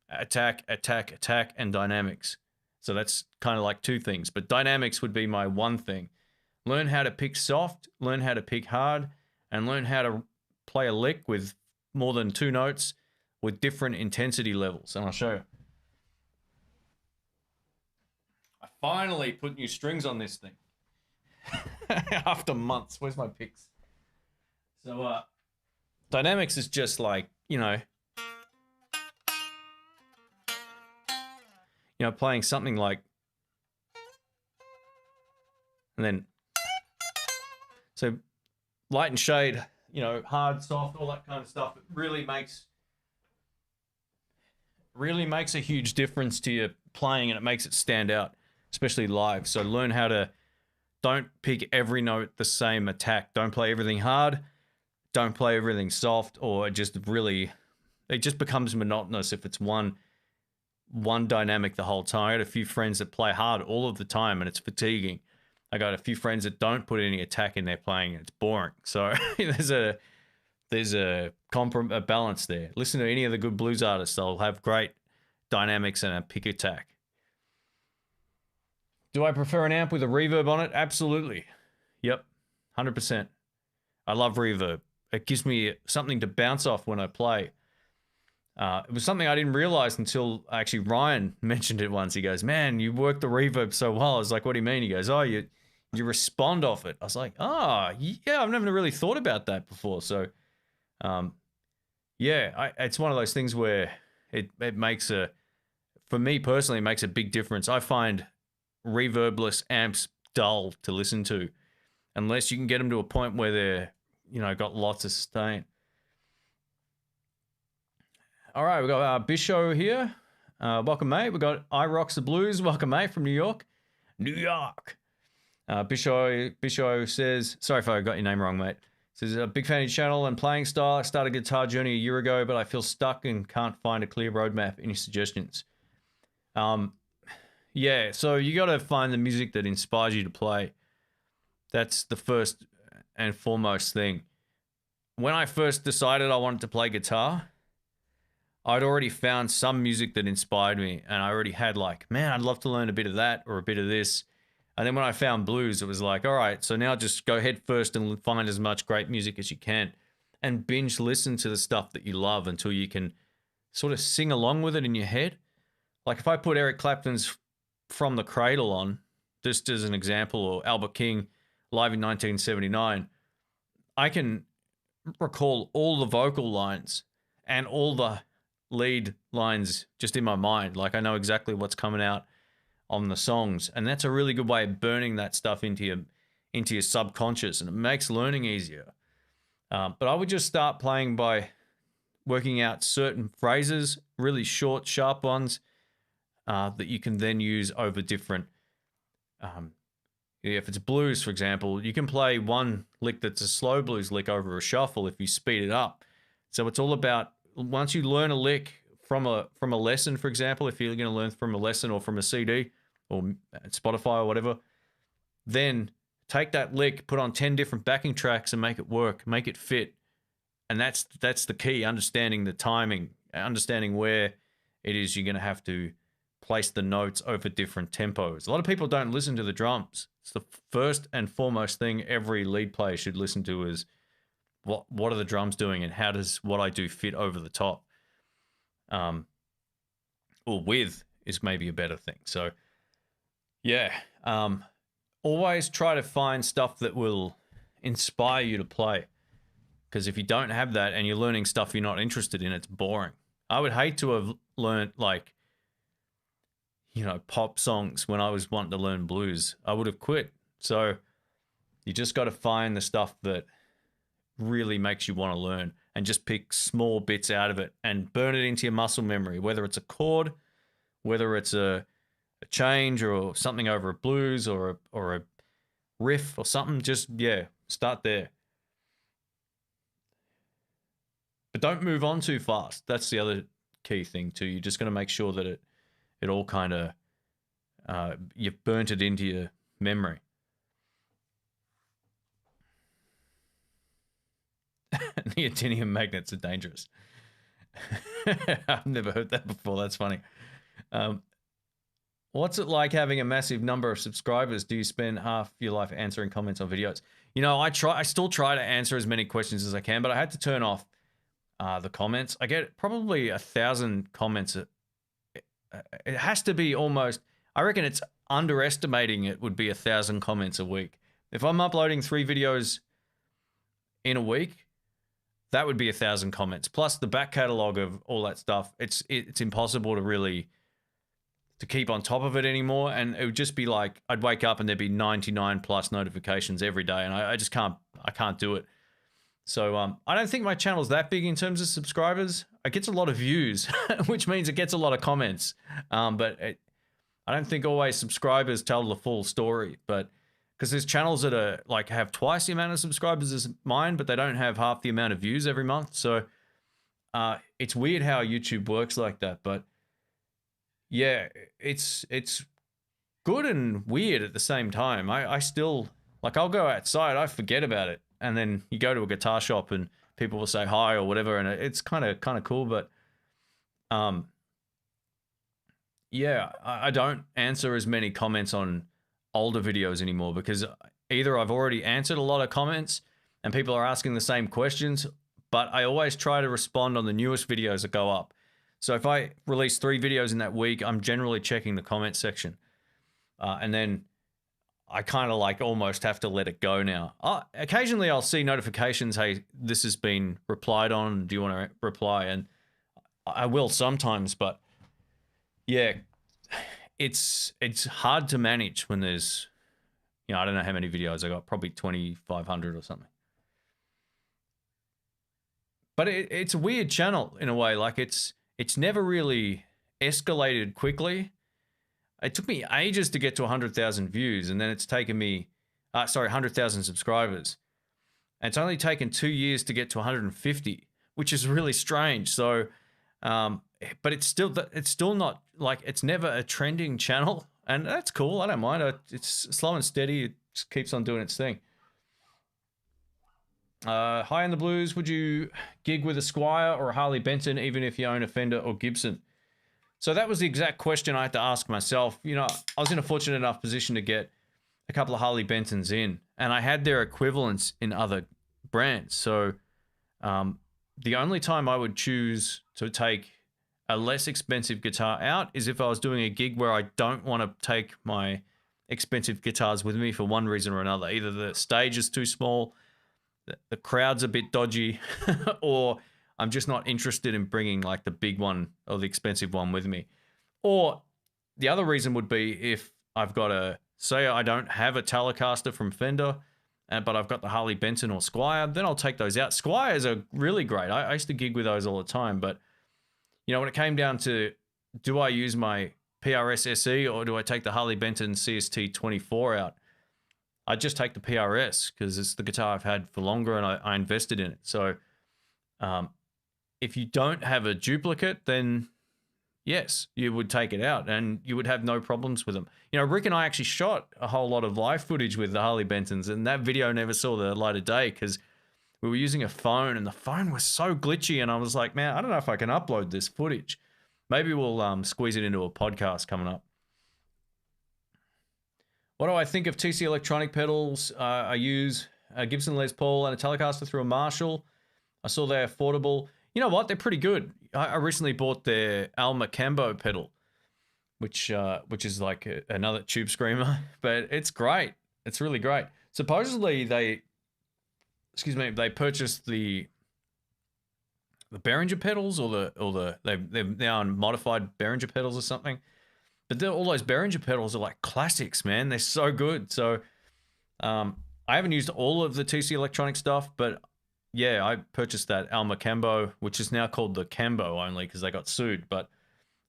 Attack, attack, attack, and dynamics. So that's kind of like two things, but dynamics would be my one thing. Learn how to pick soft, learn how to pick hard, and learn how to play a lick with more than 2 notes with different intensity levels. And I'll show you. I finally put new strings on this thing. After months. Where's my picks? So, dynamics is just like, you know, playing something like, and then, so light and shade, you know, hard, soft, all that kind of stuff. It really makes a huge difference to your playing, and it makes it stand out, especially live. So learn how to, don't pick every note the same attack. Don't play everything hard. Don't play everything soft, or it just becomes monotonous if it's one dynamic the whole time. I got a few friends that play hard all of the time, and it's fatiguing. I got a few friends that don't put any attack in their playing, and it's boring. So there's a balance there. Listen to any of the good blues artists; they'll have great dynamics and a pick attack. Do I prefer an amp with a reverb on it? Absolutely. Yep, 100%. I love reverb. It gives me something to bounce off when I play. It was something I didn't realize until actually Ryan mentioned it once. He goes, "Man, you work the reverb so well." I was like, "What do you mean?" He goes, "Oh, you respond off it." I was like, "Oh, yeah, I've never really thought about that before." So, yeah, it's one of those things where it makes for me personally, it makes a big difference. I find reverbless amps dull to listen to unless you can get them to a point where they're, you know, got lots of sustain. All right, we got Bisho here. Welcome, mate. We got I Rocks the Blues. Welcome, mate, from New York. New York. Bisho says, sorry if I got your name wrong, mate. Says, a big fan of your channel and playing style. I started a guitar journey a year ago, but I feel stuck and can't find a clear roadmap. Any suggestions? Yeah, so you got to find the music that inspires you to play. That's the first and foremost thing. When I first decided I wanted to play guitar, I'd already found some music that inspired me, and I already had like, man, I'd love to learn a bit of that or a bit of this. And then when I found blues, it was like, all right, so now just go head first and find as much great music as you can and binge listen to the stuff that you love until you can sort of sing along with it in your head. Like if I put Eric Clapton's From the Cradle on, just as an example, or Albert King live in 1979, I can recall all the vocal lines and all the lead lines just in my mind. Like I know exactly what's coming out on the songs, and that's a really good way of burning that stuff into your subconscious, and it makes learning easier. But I would just start playing by working out certain phrases, really short, sharp ones, that you can then use over different. If it's blues, for example, you can play one lick that's a slow blues lick over a shuffle if you speed it up. So it's all about, once you learn a lick from a lesson, for example, if you're going to learn from a lesson or from a CD or Spotify or whatever, then take that lick, put on 10 different backing tracks and make it work, make it fit. And that's the key, understanding the timing, understanding where it is you're going to have to place the notes over different tempos. A lot of people don't listen to the drums. It's the first and foremost thing every lead player should listen to is what are the drums doing and how does what I do fit over the top? Or with is maybe a better thing. So yeah, always try to find stuff that will inspire you to play. Because if you don't have that and you're learning stuff you're not interested in, it's boring. I would hate to have learned like, you know, pop songs when I was wanting to learn blues. I would have quit. So you just got to find the stuff that really makes you want to learn and just pick small bits out of it and burn it into your muscle memory, whether it's a chord, whether it's a change or something over a blues or a riff or something. Just, yeah, start there. But don't move on too fast. That's the other key thing too. You're just going to make sure that it all kind of, you've burnt it into your memory. Neodymium magnets are dangerous. I've never heard that before. That's funny. What's it like having a massive number of subscribers? Do you spend half your life answering comments on videos? You know, I still try to answer as many questions as I can, but I had to turn off the comments. I get probably 1,000 comments. It has to be almost, I reckon it's underestimating it would be 1,000 comments a week. If I'm uploading 3 videos in a week, that would be 1,000 comments. Plus the back catalog of all that stuff. It's impossible to really to keep on top of it anymore, and it would just be like I'd wake up and there'd be 99 plus notifications every day, and I just can't do it. So I don't think my channel's that big in terms of subscribers. It gets a lot of views, which means it gets a lot of comments, but I don't think always subscribers tell the full story. But because there's channels that are like have twice the amount of subscribers as mine, but they don't have half the amount of views every month. So it's weird how YouTube works like that, but yeah, it's good and weird at the same time. I still, like, I'll go outside, I forget about it, and then you go to a guitar shop and people will say hi or whatever, and it's kind of cool. But yeah, I don't answer as many comments on older videos anymore, because either I've already answered a lot of comments and people are asking the same questions, but I always try to respond on the newest videos that go up. So if I release 3 videos in that week, I'm generally checking the comment section. And then I kind of like almost have to let it go now. Occasionally I'll see notifications, hey, this has been replied on, do you want to reply? And I will sometimes, but yeah, it's hard to manage when there's, you know, I don't know how many videos I got, probably 2,500 or something. But it's a weird channel in a way, like it's never really escalated quickly. It took me ages to get to 100,000 views, and then it's taken me, 100,000 subscribers. And it's only taken 2 years to get to 150, which is really strange. So, but it's still not, like, it's never a trending channel, and that's cool. I don't mind. It's slow and steady. It just keeps on doing its thing. Hi in the blues, would you gig with a Squier or a Harley Benton even if you own a Fender or Gibson? So that was the exact question I had to ask myself. You know, I was in a fortunate enough position to get a couple of Harley Bentons in, and I had their equivalents in other brands. So the only time I would choose to take a less expensive guitar out is if I was doing a gig where I don't want to take my expensive guitars with me for one reason or another. Either the stage is too small, the crowd's a bit dodgy, or I'm just not interested in bringing like the big one or the expensive one with me. Or the other reason would be if I've got a, say I don't have a Telecaster from Fender, but I've got the Harley Benton or Squier, then I'll take those out. Squiers are really great. I used to gig with those all the time, but you know, when it came down to, do I use my PRS SE or do I take the Harley Benton CST 24 out? I just take the PRS because it's the guitar I've had for longer and I invested in it. So if you don't have a duplicate, then yes, you would take it out and you would have no problems with them. You know, Rick and I actually shot a whole lot of live footage with the Harley Bentons, and that video never saw the light of day because we were using a phone and the phone was so glitchy, and I was like, man, I don't know if I can upload this footage. Maybe we'll squeeze it into a podcast coming up. What do I think of TC electronic pedals? I use a Gibson Les Paul and a Telecaster through a Marshall. I saw they're affordable. You know what? They're pretty good. I recently bought their Alma Cambo pedal, which is like another tube screamer, but it's great. It's really great. Supposedly they purchased the Behringer pedals or they're on modified Behringer pedals or something. But all those Behringer pedals are like classics, man. They're so good. So I haven't used all of the TC electronic stuff, but yeah, I purchased that Alma Cambo, which is now called the Cambo only because they got sued, but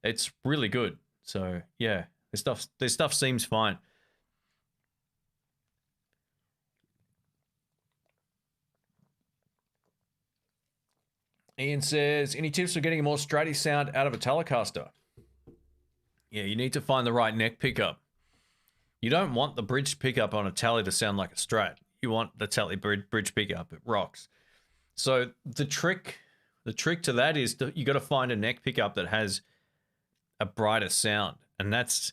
it's really good. So yeah, this stuff seems fine. Ian says, any tips for getting a more Stratty sound out of a Telecaster? Yeah, you need to find the right neck pickup. You don't want the bridge pickup on a Tele to sound like a Strat. You want the Tele bridge pickup. It rocks. So the trick to that is you got to find a neck pickup that has a brighter sound, and that's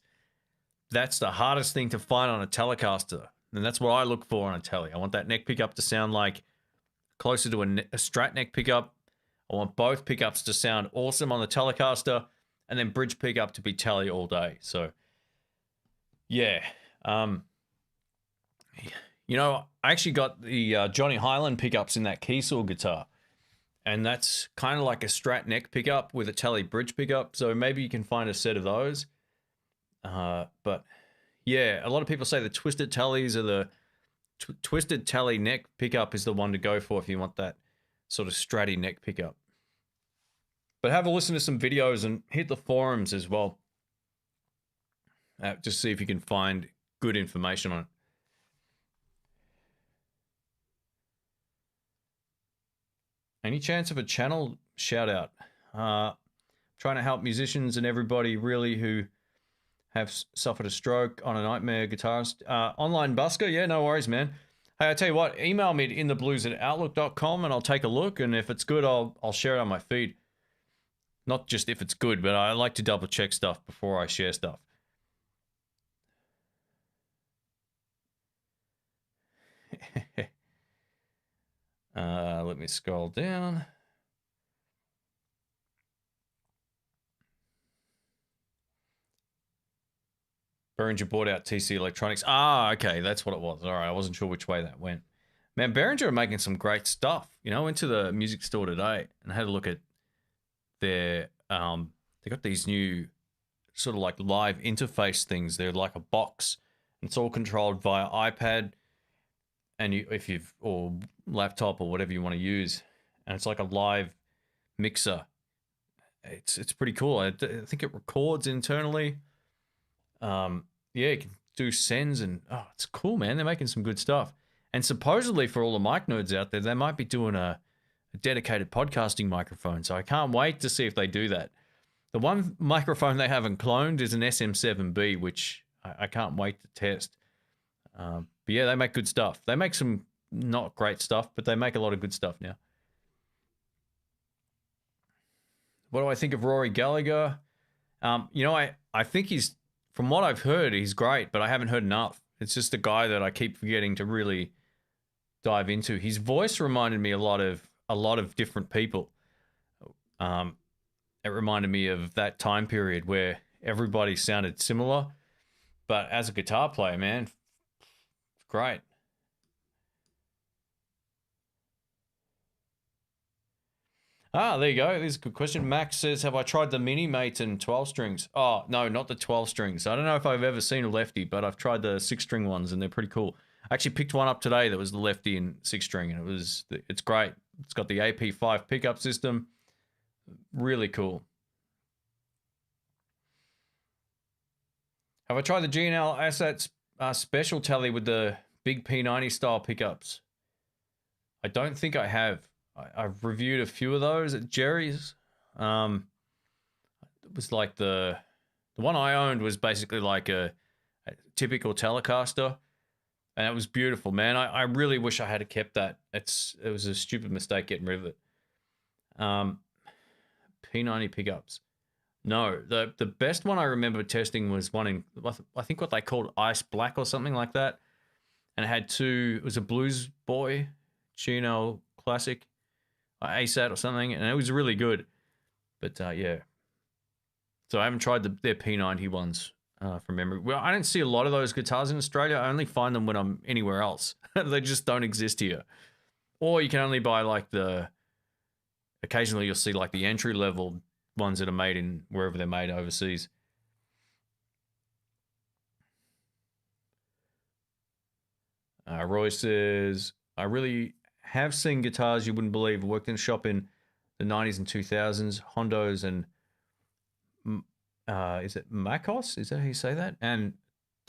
the hardest thing to find on a Telecaster, and that's what I look for on a Tele. I want that neck pickup to sound like closer to a Strat neck pickup. I want both pickups to sound awesome on the Telecaster, and then bridge pickup to be Tele all day. So, yeah. You know, I actually got the Johnny Highland pickups in that Keysaw guitar, and that's kind of like a Strat neck pickup with a Tele bridge pickup. So maybe you can find a set of those. But yeah, a lot of people say the Twisted Teles are the Twisted Tele neck pickup is the one to go for if you want that sort of Stratty neck pickup. But have a listen to some videos and hit the forums as well. Just see if you can find good information on it. Any chance of a channel shout out? Trying to help musicians and everybody really who have suffered a stroke on a nightmare guitarist. Online busker, yeah, no worries, man. Hey, I tell you what, email me at intheblues@outlook.com and I'll take a look, and if it's good, I'll share it on my feed. Not just if it's good, but I like to double check stuff before I share stuff. Let me scroll down. Behringer bought out TC Electronics. Ah, okay, that's what it was. All right, I wasn't sure which way that went. Man, Behringer are making some great stuff. You know, I went to the music store today and had a look at their, they got these new sort of like live interface things. They're like a box. It's all controlled via iPad, and or laptop or whatever you want to use, and it's like a live mixer. It's pretty cool. I think it records internally. Yeah, you can do sends, and oh, it's cool, man. They're making some good stuff. And supposedly for all the mic nerds out there, they might be doing a dedicated podcasting microphone. So I can't wait to see if they do that. The one microphone they haven't cloned is an SM7B, which I can't wait to test. But yeah, they make good stuff. They make some not great stuff, but they make a lot of good stuff now. What do I think of Rory Gallagher? You know, I think he's, from what I've heard, he's great, but I haven't heard enough. It's just a guy that I keep forgetting to really dive into. His voice reminded me a lot of different people. It reminded me of that time period where everybody sounded similar, but as a guitar player, man, great. Ah, there you go. This is a good question. Max says, have I tried the Mini Mate and 12 strings? Oh, no, not the 12 strings. I don't know if I've ever seen a lefty, but I've tried the 6-string ones, and they're pretty cool. I actually picked one up today that was the lefty and 6-string, and it's great. It's got the AP5 pickup system. Really cool. Have I tried the G&L Assets Special Tele with the big P90 style pickups? I don't think I have. I've reviewed a few of those at Jerry's. It was like the one I owned was basically like a typical Telecaster, and it was beautiful, man. I really wish I had kept that. It was a stupid mistake getting rid of it. P90 pickups. No, the best one I remember testing was one in, I think what they called Ice Black or something like that, and it had two. It was a Blues Boy G&L Classic. ASAT or something, and it was really good. But yeah, so I haven't tried their P90 ones from memory. Well, I don't see a lot of those guitars in Australia. I only find them when I'm anywhere else. They just don't exist here. Or you can only buy like occasionally you'll see like the entry level ones that are made in wherever they're made overseas. Roy says, I really have seen guitars you wouldn't believe. I worked in a shop in the 90s and 2000s, Hondos and is it Makos? Is that how you say that? And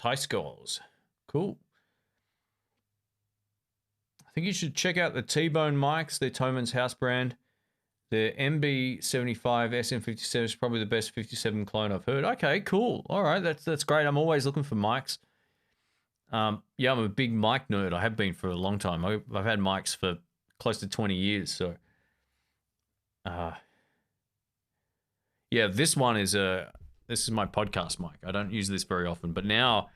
Tyscos. Cool. I think you should check out the T-Bone mics. They're Toman's house brand. The MB75 SM57 is probably the best 57 clone I've heard. Okay, cool. All right, that's great. I'm always looking for mics. Yeah, I'm a big mic nerd. I have been for a long time. I've had mics for close to 20 years. So, yeah, this one is this is my podcast mic. I don't use this very often, but now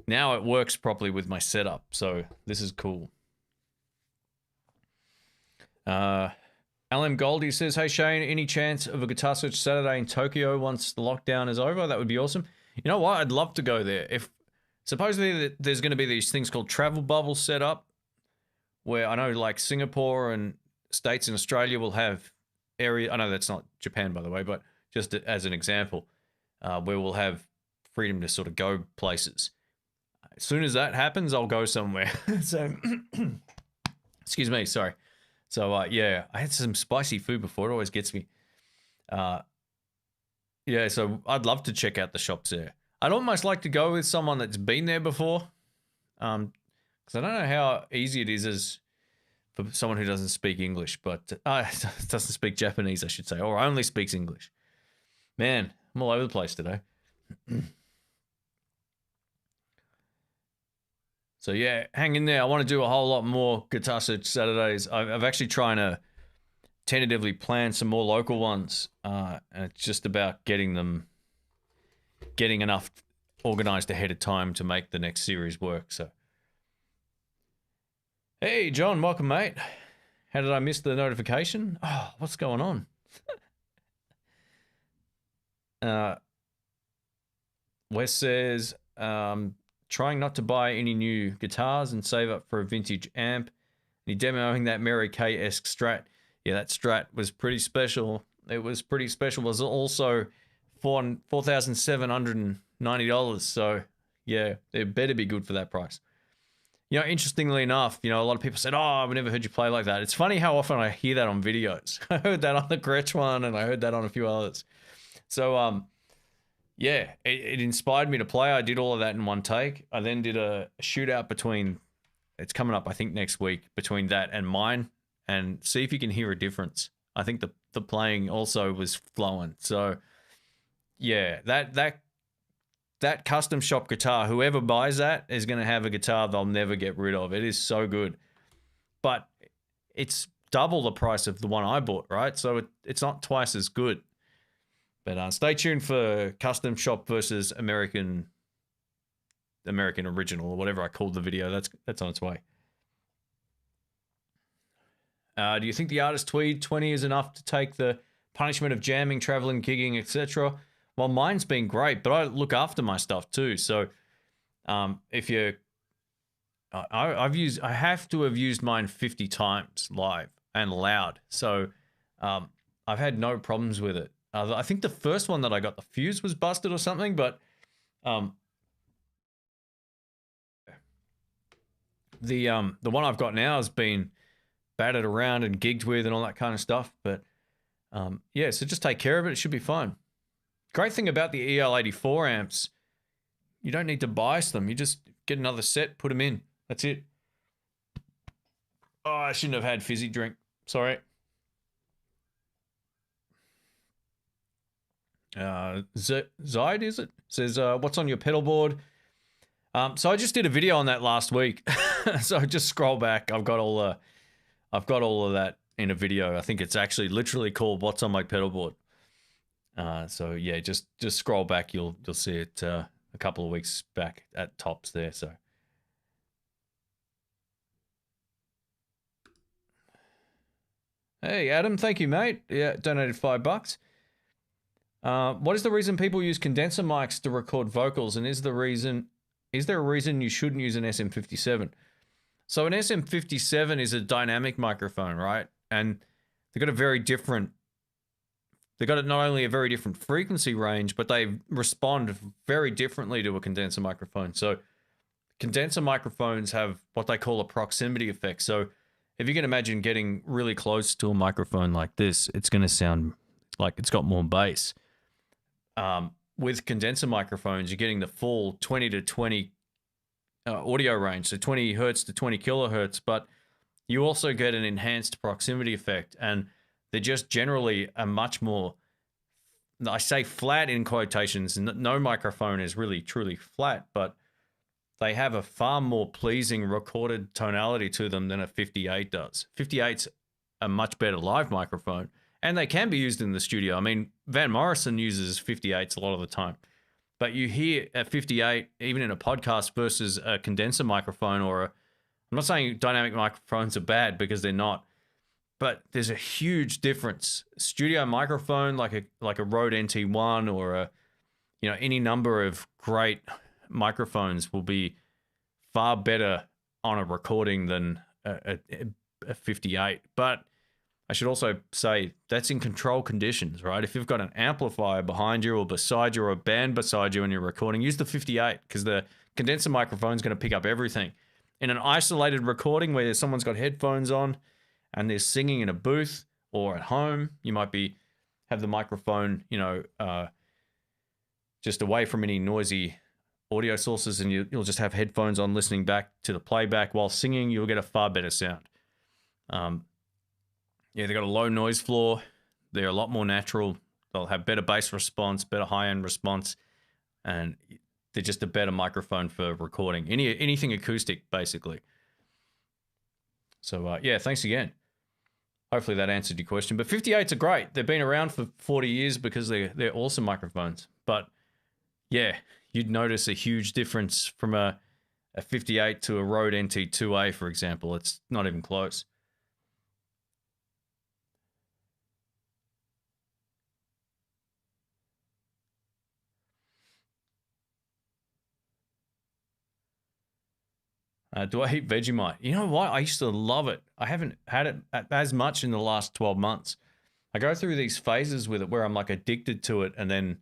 it works properly with my setup. So this is cool. LM Goldie says, hey Shane, any chance of a Guitar Search Saturday in Tokyo once the lockdown is over? That would be awesome. You know what? I'd love to go there. If supposedly there's going to be these things called travel bubbles set up, where I know like Singapore and states in Australia will have area. I know that's not Japan, by the way, but just as an example, where we'll have freedom to sort of go places. As soon as that happens, I'll go somewhere. So, excuse me, sorry. So, yeah, I had some spicy food before. It always gets me. Yeah, so I'd love to check out the shops there. I'd almost like to go with someone that's been there before. Because I don't know how easy it is for someone who doesn't speak English, but doesn't speak Japanese, I should say, or only speaks English. Man, I'm all over the place today. So yeah, hang in there. I want to do a whole lot more Guitar Search Saturdays. I've actually trying to tentatively plan some more local ones. And it's just about getting enough organized ahead of time to make the next series work. So, hey John, welcome mate. How did I miss the notification? Oh, what's going on? Wes says, trying not to buy any new guitars and save up for a vintage amp. And he demoing that Mary Kay-esque Strat. Yeah, that Strat was pretty special. It was pretty special. It was also $4,790. So, yeah, it better be good for that price. You know, interestingly enough, you know, a lot of people said, oh, I've never heard you play like that. It's funny how often I hear that on videos. I heard that on the Gretsch one, and I heard that on a few others. So, yeah, it inspired me to play. I did all of that in one take. I then did a shootout between, it's coming up, I think, next week, between that and mine, and see if you can hear a difference. I think the playing also was flowing. So, yeah, that custom shop guitar, whoever buys that is going to have a guitar they'll never get rid of. It is so good. But it's double the price of the one I bought, right? So it's not twice as good. But stay tuned for custom shop versus American original, or whatever I called the video. That's on its way. Do you think the artist Tweed 20 is enough to take the punishment of jamming, traveling, gigging, etc.? Well, mine's been great, but I look after my stuff too. So, if you, I have to have used mine 50 times live and loud. So, I've had no problems with it. I think the first one that I got, the fuse was busted or something, but the one I've got now has been battered around and gigged with and all that kind of stuff. But yeah, so just take care of it. It should be fine. Great thing about the EL84 amps, you don't need to bias them. You just get another set, put them in. That's it. Oh, I shouldn't have had fizzy drink. Sorry. Zide, is it? Says, what's on your pedal board? So I just did a video on that last week. So just scroll back. I've got all of that in a video. I think it's actually literally called "What's on My Pedal Board." So yeah, just scroll back. You'll see it a couple of weeks back at tops there. So. Hey Adam, thank you mate. Yeah, donated $5. What is the reason people use condenser mics to record vocals, and is there a reason you shouldn't use an SM57? So an SM57 is a dynamic microphone, right? And they've got not only a very different frequency range, but they respond very differently to a condenser microphone. So condenser microphones have what they call a proximity effect. So if you can imagine getting really close to a microphone like this, it's going to sound like it's got more bass. With condenser microphones, you're getting the full 20 to 20 audio range, so 20 hertz to 20 kilohertz, but you also get an enhanced proximity effect, and they're just generally a much more, I say flat in quotations, no microphone is really truly flat, but they have a far more pleasing recorded tonality to them than a 58 does. 58's a much better live microphone, and they can be used in the studio. I mean, Van Morrison uses 58s a lot of the time, but you hear a 58 even in a podcast versus a condenser microphone or I'm not saying dynamic microphones are bad, because they're not, but there's a huge difference. Studio microphone like a Rode NT1 or a, you know, any number of great microphones will be far better on a recording than a 58. But I should also say that's in controlled conditions, right? If you've got an amplifier behind you or beside you or a band beside you and you're recording, use the 58, because the condenser microphone is going to pick up everything. In an isolated recording where someone's got headphones on and they're singing in a booth or at home, you might have the microphone, you know, just away from any noisy audio sources, and you'll just have headphones on listening back to the playback while singing. You'll get a far better sound. Yeah, they've got a low noise floor. They're a lot more natural. They'll have better bass response, better high-end response, and they're just a better microphone for recording. Anything acoustic, basically. So, yeah, thanks again. Hopefully that answered your question. But 58s are great. They've been around for 40 years because they're awesome microphones. But, yeah, you'd notice a huge difference from a 58 to a Rode NT2A, for example. It's not even close. Do I eat Vegemite? You know what? I used to love it. I haven't had it as much in the last 12 months. I go through these phases with it where I'm like addicted to it, and then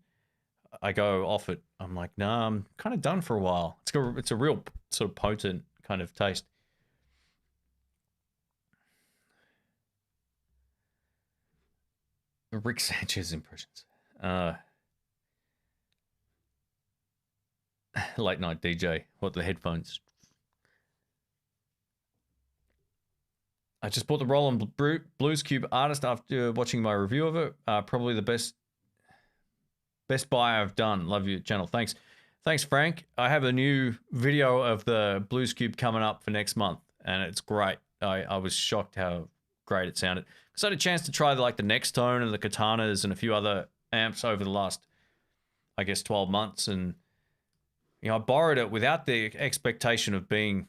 I go off it. I'm like, nah, I'm kind of done for a while. It's a real sort of potent kind of taste. Rick Sanchez impressions. Late night DJ. What, the headphones? I just bought the Roland Blues Cube Artist after watching my review of it. Probably the best buy I've done. Love your channel. Thanks, Frank. I have a new video of the Blues Cube coming up for next month, and it's great. I was shocked how great it sounded. Because I had a chance to try the Next Tone and the Katanas and a few other amps over the last, I guess, 12 months, and you know, I borrowed it without the expectation of being.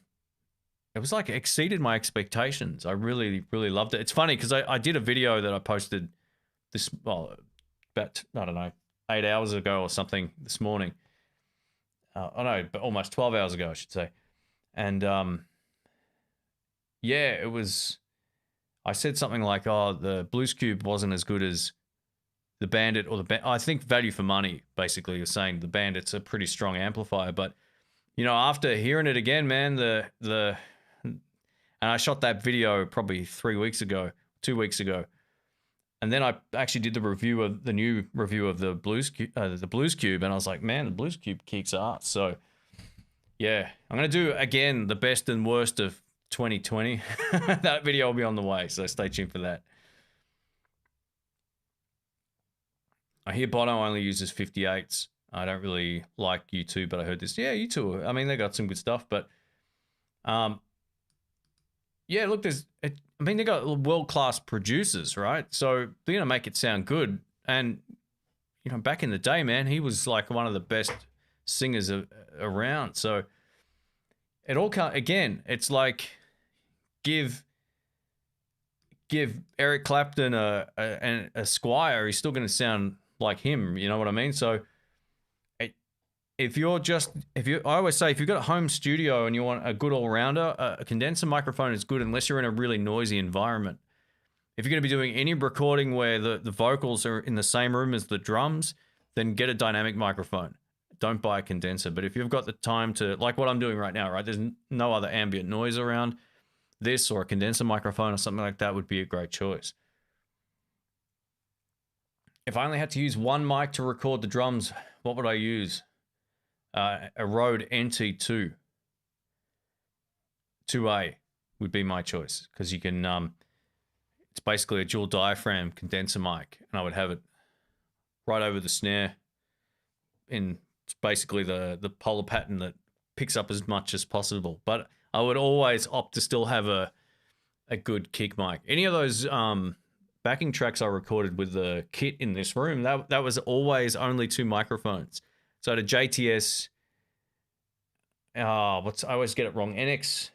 It was like exceeded my expectations. I really, really loved it. It's funny because I did a video that I posted about, I don't know, 8 hours ago or something this morning. Oh no, but almost 12 hours ago, I should say. And yeah, it was, I said something like, oh, the Blues Cube wasn't as good as the Bandit or I think value for money, basically. You're saying the Bandit's a pretty strong amplifier, but you know, after hearing it again, man, and I shot that video probably 2 weeks ago. And then I actually did the new review of the Blues Cube, and I was like, man, the Blues Cube kicks ass. So yeah, I'm going to do again the best and worst of 2020. That video will be on the way, so stay tuned for that. I hear Bono only uses 58s. I don't really like U2, but I heard this. Yeah, U2, I mean, they got some good stuff, but yeah, look, I mean, they got world-class producers, right? So they're going to make it sound good. And, you know, back in the day, man, he was like one of the best singers around. So it all can't, again, it's like give Eric Clapton a Squier, he's still going to sound like him, you know what I mean? So I always say, if you've got a home studio and you want a good all-rounder, a condenser microphone is good unless you're in a really noisy environment. If you're going to be doing any recording where the vocals are in the same room as the drums, then get a dynamic microphone. Don't buy a condenser. But if you've got the time to, like what I'm doing right now, right? There's no other ambient noise around. This or a condenser microphone or something like that would be a great choice. If I only had to use one mic to record the drums, what would I use? A Rode NT2. 2A would be my choice, because you can, it's basically a dual diaphragm condenser mic, and I would have it right over the snare. It's basically the polar pattern that picks up as much as possible. But I would always opt to still have a good kick mic. Any of those backing tracks I recorded with the kit in this room, that was always only 2 microphones. So the JTS, I always get it wrong, NX2,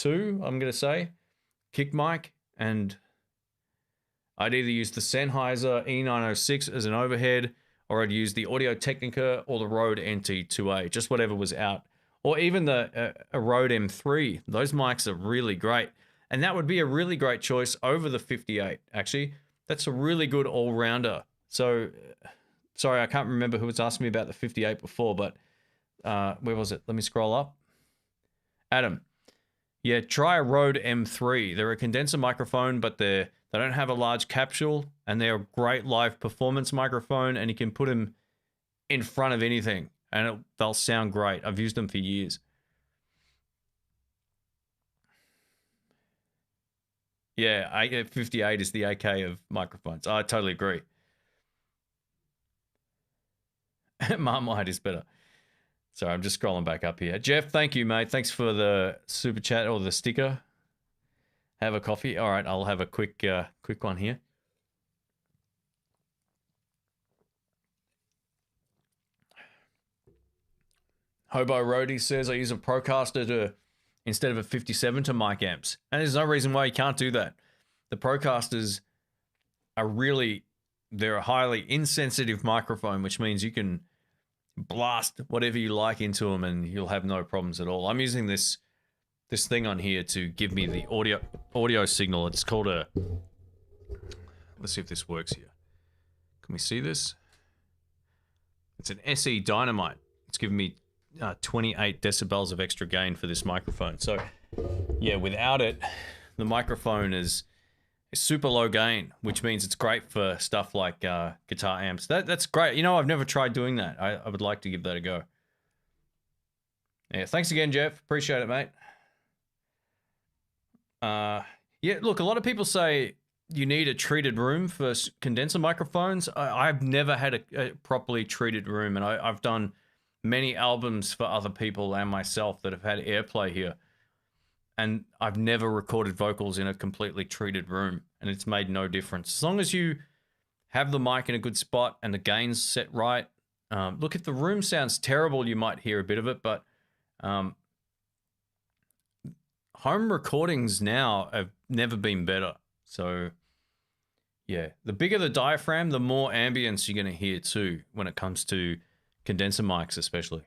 I'm going to say, kick mic, and I'd either use the Sennheiser E906 as an overhead, or I'd use the Audio Technica or the Rode NT2A, just whatever was out. Or even a Rode M3. Those mics are really great. And that would be a really great choice over the 58, actually. That's a really good all-rounder. So, sorry, I can't remember who was asking me about the 58 before, but where was it? Let me scroll up. Adam. Yeah, try a Rode M3. They're a condenser microphone, but they don't have a large capsule, and they're a great live performance microphone, and you can put them in front of anything, and they'll sound great. I've used them for years. Yeah, 58 is the AK of microphones. I totally agree. Marmite is better. Sorry, I'm just scrolling back up here. Jeff, thank you, mate. Thanks for the super chat or the sticker. Have a coffee. All right, I'll have a quick one here. Hobo Roadie says I use a Procaster instead of a 57 to mic amps. And there's no reason why you can't do that. The Procasters are they're a highly insensitive microphone, which means you can blast whatever you like into them and you'll have no problems at all. I'm using this thing on here to give me the audio signal. It's called let's see if this works here. Can we see this? It's an SE Dynamite. It's giving me 28 decibels of extra gain for this microphone. So yeah, without it, the microphone is super low gain, which means it's great for stuff like guitar amps. That's great. You know, I've never tried doing that. I would like to give that a go. Yeah, thanks again, Jeff. Appreciate it, mate. Yeah, look, a lot of people say you need a treated room for condenser microphones. I've never had a properly treated room, and I've done many albums for other people and myself that have had airplay here. And I've never recorded vocals in a completely treated room, and it's made no difference. As long as you have the mic in a good spot and the gain's set right. Look, if the room sounds terrible, you might hear a bit of it, but home recordings now have never been better. So yeah, the bigger the diaphragm, the more ambience you're going to hear too when it comes to condenser mics especially.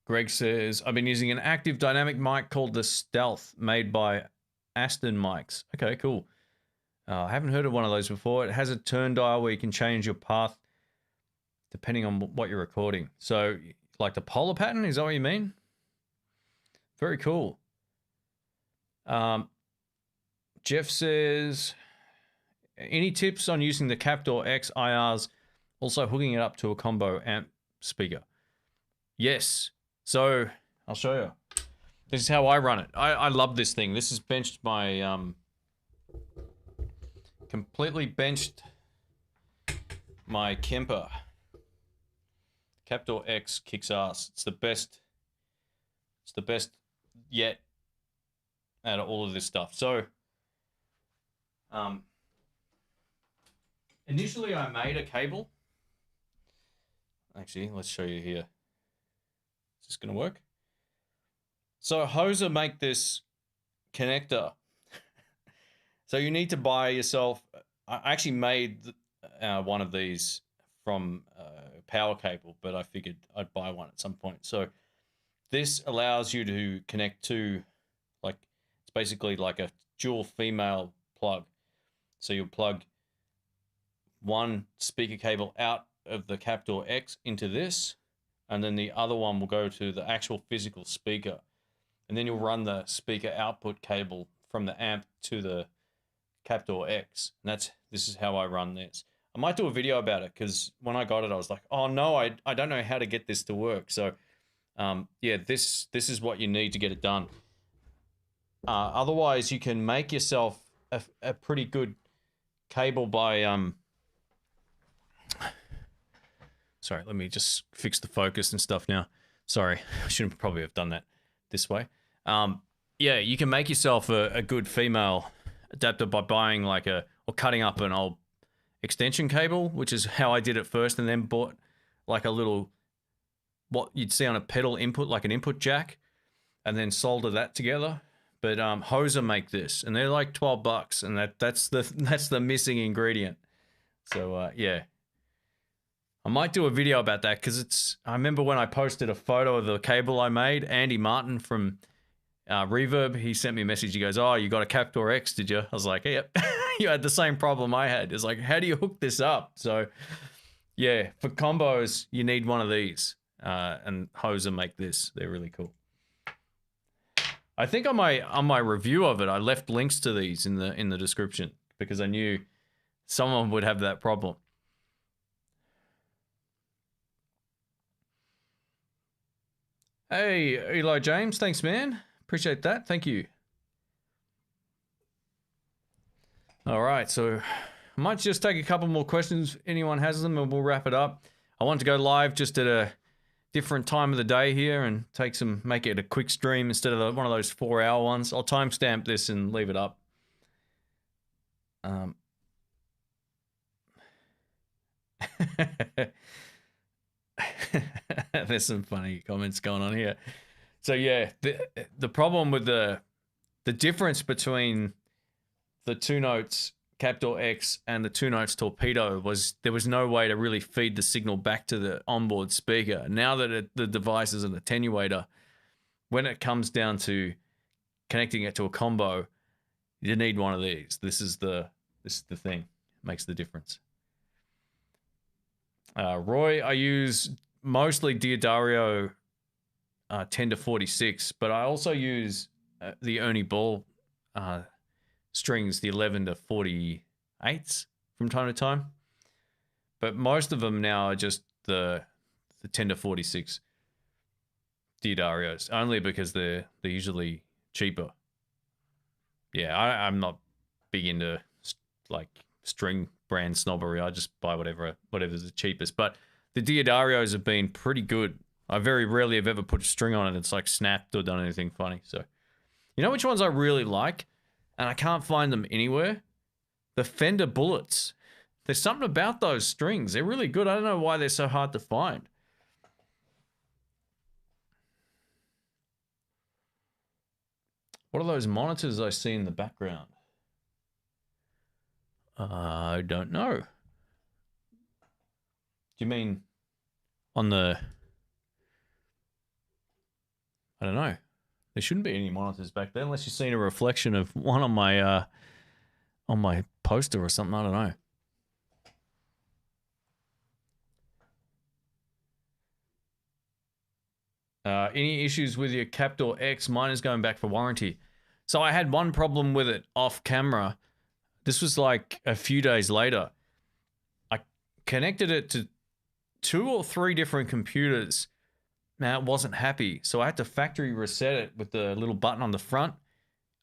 Greg says, I've been using an active dynamic mic called the Stealth, made by Aston Mics. Okay, cool. I haven't heard of one of those before. It has a turn dial where you can change your path depending on what you're recording. So, like the polar pattern, is that what you mean? Very cool. Jeff says, any tips on using the Captor X IRs, also hooking it up to a combo amp speaker? Yes. So, I'll show you. This is how I run it. I love this thing. This is benched my, completely benched my Kemper. Captor X kicks ass. It's the best yet out of all of this stuff. So, initially I made a cable. Actually, let's show you here. Is this going to work? So Hoser make this connector. So you need to buy yourself, I actually made one of these from power cable, but I figured I'd buy one at some point. So this allows you to connect to, like, it's basically like a dual female plug. So you'll plug one speaker cable out of the Captor X into this, and then the other one will go to the actual physical speaker. And then you'll run the speaker output cable from the amp to the Captor X. And this is how I run this. I might do a video about it, because when I got it, I was like, oh no, I don't know how to get this to work. So yeah, this is what you need to get it done. Otherwise, you can make yourself a pretty good cable by Sorry, let me just fix the focus and stuff now. Sorry, I shouldn't probably have done that this way. Yeah, you can make yourself a good female adapter by buying like or cutting up an old extension cable, which is how I did it first, and then bought like a little, what you'd see on a pedal input, like an input jack, and then solder that together. But Hoser make this, and they're like $12, and that's the missing ingredient. So yeah, I might do a video about that because I remember when I posted a photo of the cable I made, Andy Martin from Reverb, he sent me a message. He goes, "Oh, you got a Captor X, did you?" I was like, "Yep." You had the same problem I had. It's like, how do you hook this up? So yeah, for combos, you need one of these. And Hoser make this. They're really cool. I think on my review of it, I left links to these in the description because I knew someone would have that problem. Hey, Eli James, thanks, man. Appreciate that. Thank you. All right, so I might just take a couple more questions if anyone has them, and we'll wrap it up. I want to go live just at a different time of the day here and make it a quick stream instead of one of those 4-hour ones. I'll timestamp this and leave it up. There's some funny comments going on here. So yeah, the problem with the difference between the 2-notes Captor X and the 2-notes Torpedo was there was no way to really feed the signal back to the onboard speaker. Now that the device is an attenuator, when it comes down to connecting it to a combo, you need one of these. This is the thing. It makes the difference. Roy, I use mostly Diodario 10-46, but I also use the Ernie Ball strings, the 11-48s from time to time. But most of them now are just the 10-46 Diodarios, only because they're usually cheaper. Yeah, I'm not big into like string brand snobbery. I just buy whatever's the cheapest. But the Diodarios have been pretty good. I very rarely have ever put a string on it. It's like snapped or done anything funny. So, you know which ones I really like? And I can't find them anywhere? The Fender Bullets. There's something about those strings. They're really good. I don't know why they're so hard to find. What are those monitors I see in the background? I don't know. Do you mean on the... I don't know. There shouldn't be any monitors back there unless you've seen a reflection of one on my poster or something. I don't know. Any issues with your Captor X? Mine is going back for warranty. So I had one problem with it off camera. This was like a few days later. I connected it to 2 or 3 different computers. Now it wasn't happy, so I had to factory reset it with the little button on the front,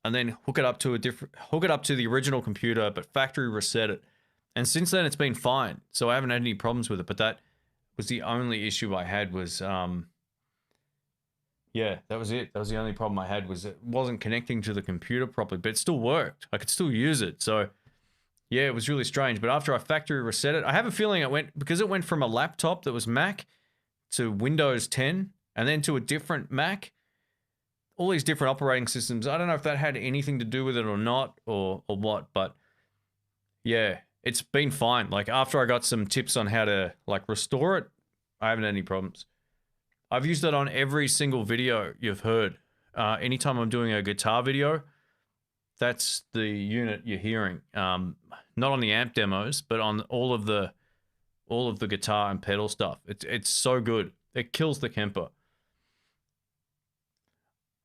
and then hook it up to the original computer, but factory reset it. And since then, it's been fine. So I haven't had any problems with it. But that was the only issue I had. Was yeah, that was it. That was the only problem I had. Was it wasn't connecting to the computer properly, but it still worked. I could still use it. So yeah, it was really strange. But after I factory reset it, I have a feeling it went from a laptop that was Mac to Windows 10 and then to a different Mac, all these different operating systems. I don't know if that had anything to do with it or not, or what, but yeah, it's been fine. Like after I got some tips on how to like restore it, I haven't had any problems. I've used it on every single video you've heard. Anytime I'm doing a guitar video, that's the unit you're hearing. Not on the amp demos, but on all of the guitar and pedal stuff. It's so good. It kills the Kemper.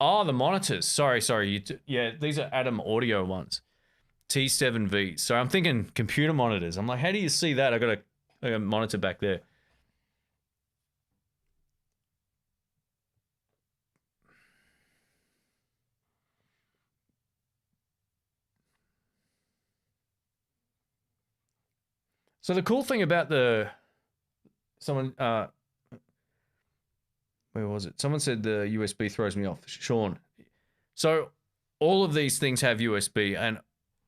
Oh, the monitors. Sorry. Yeah, these are Atom Audio ones. T7V. So I'm thinking computer monitors. I'm like, how do you see that? I got a monitor back there. So the cool thing about the someone where was it? Someone said the USB throws me off. Sean. So all of these things have USB, and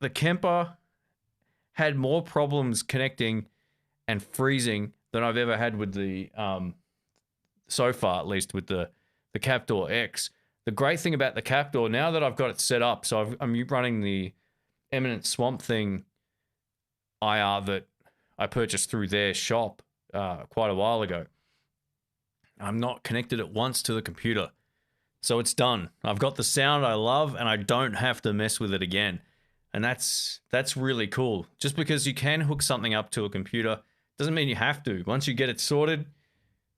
the Kemper had more problems connecting and freezing than I've ever had with the so far, at least with the Captor X. The great thing about the Captor, now that I've got it set up, so I'm running the Eminent Swamp Thing IR that I purchased through their shop quite a while ago. I'm not connected it once to the computer. So it's done. I've got the sound I love, and I don't have to mess with it again. And that's really cool. Just because you can hook something up to a computer doesn't mean you have to. Once you get it sorted,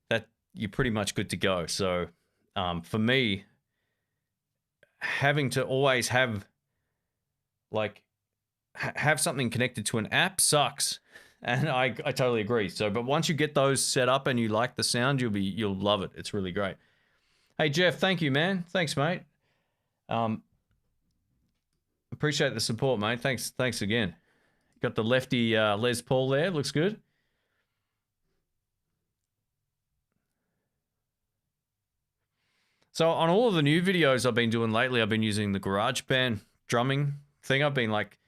that you're pretty much good to go. So for me, having to always have have something connected to an app sucks. And I totally agree. So, but once you get those set up and you like the sound, you'll love it. It's really great. Hey Jeff, thank you, man. Thanks, mate. Appreciate the support, mate. Thanks again. Got the lefty Les Paul there. Looks good. So on all of the new videos I've been doing lately, I've been using the GarageBand drumming thing. I've been like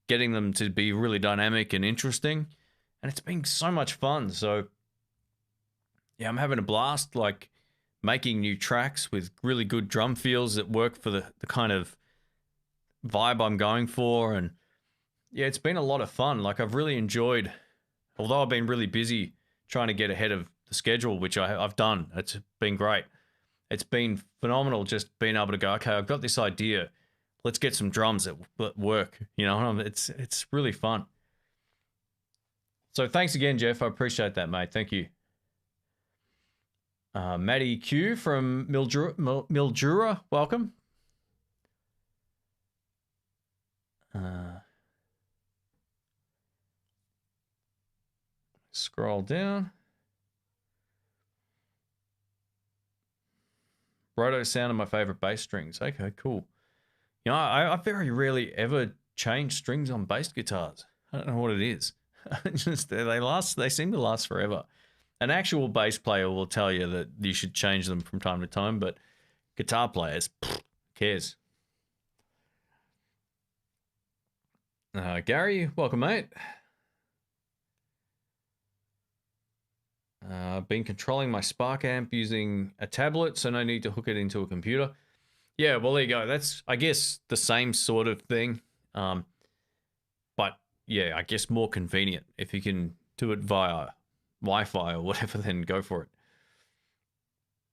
getting them to be really dynamic and interesting, and it's been so much fun. So yeah, I'm having a blast, like making new tracks with really good drum feels that work for the kind of vibe I'm going for. And yeah, it's been a lot of fun. Like I've really enjoyed, although I've been really busy trying to get ahead of the schedule, which I've done. It's been great. It's been phenomenal just being able to go, okay, I've got this idea. Let's get some drums that work. You know, it's really fun. So thanks again, Jeff. I appreciate that, mate. Thank you. Maddie Q from Mildura, welcome. Scroll down. Roto sound of my favorite bass strings. Okay, cool. You know, I very rarely ever change strings on bass guitars. I don't know what it is. Just they seem to last forever. An actual bass player will tell you that you should change them from time to time, but guitar players, cares. Gary, welcome, mate. I've been controlling my Spark amp using a tablet, so no need to hook it into a computer. Yeah, well, there you go. That's, I guess, the same sort of thing. But yeah, I guess more convenient. If you can do it via Wi-Fi or whatever, then go for it.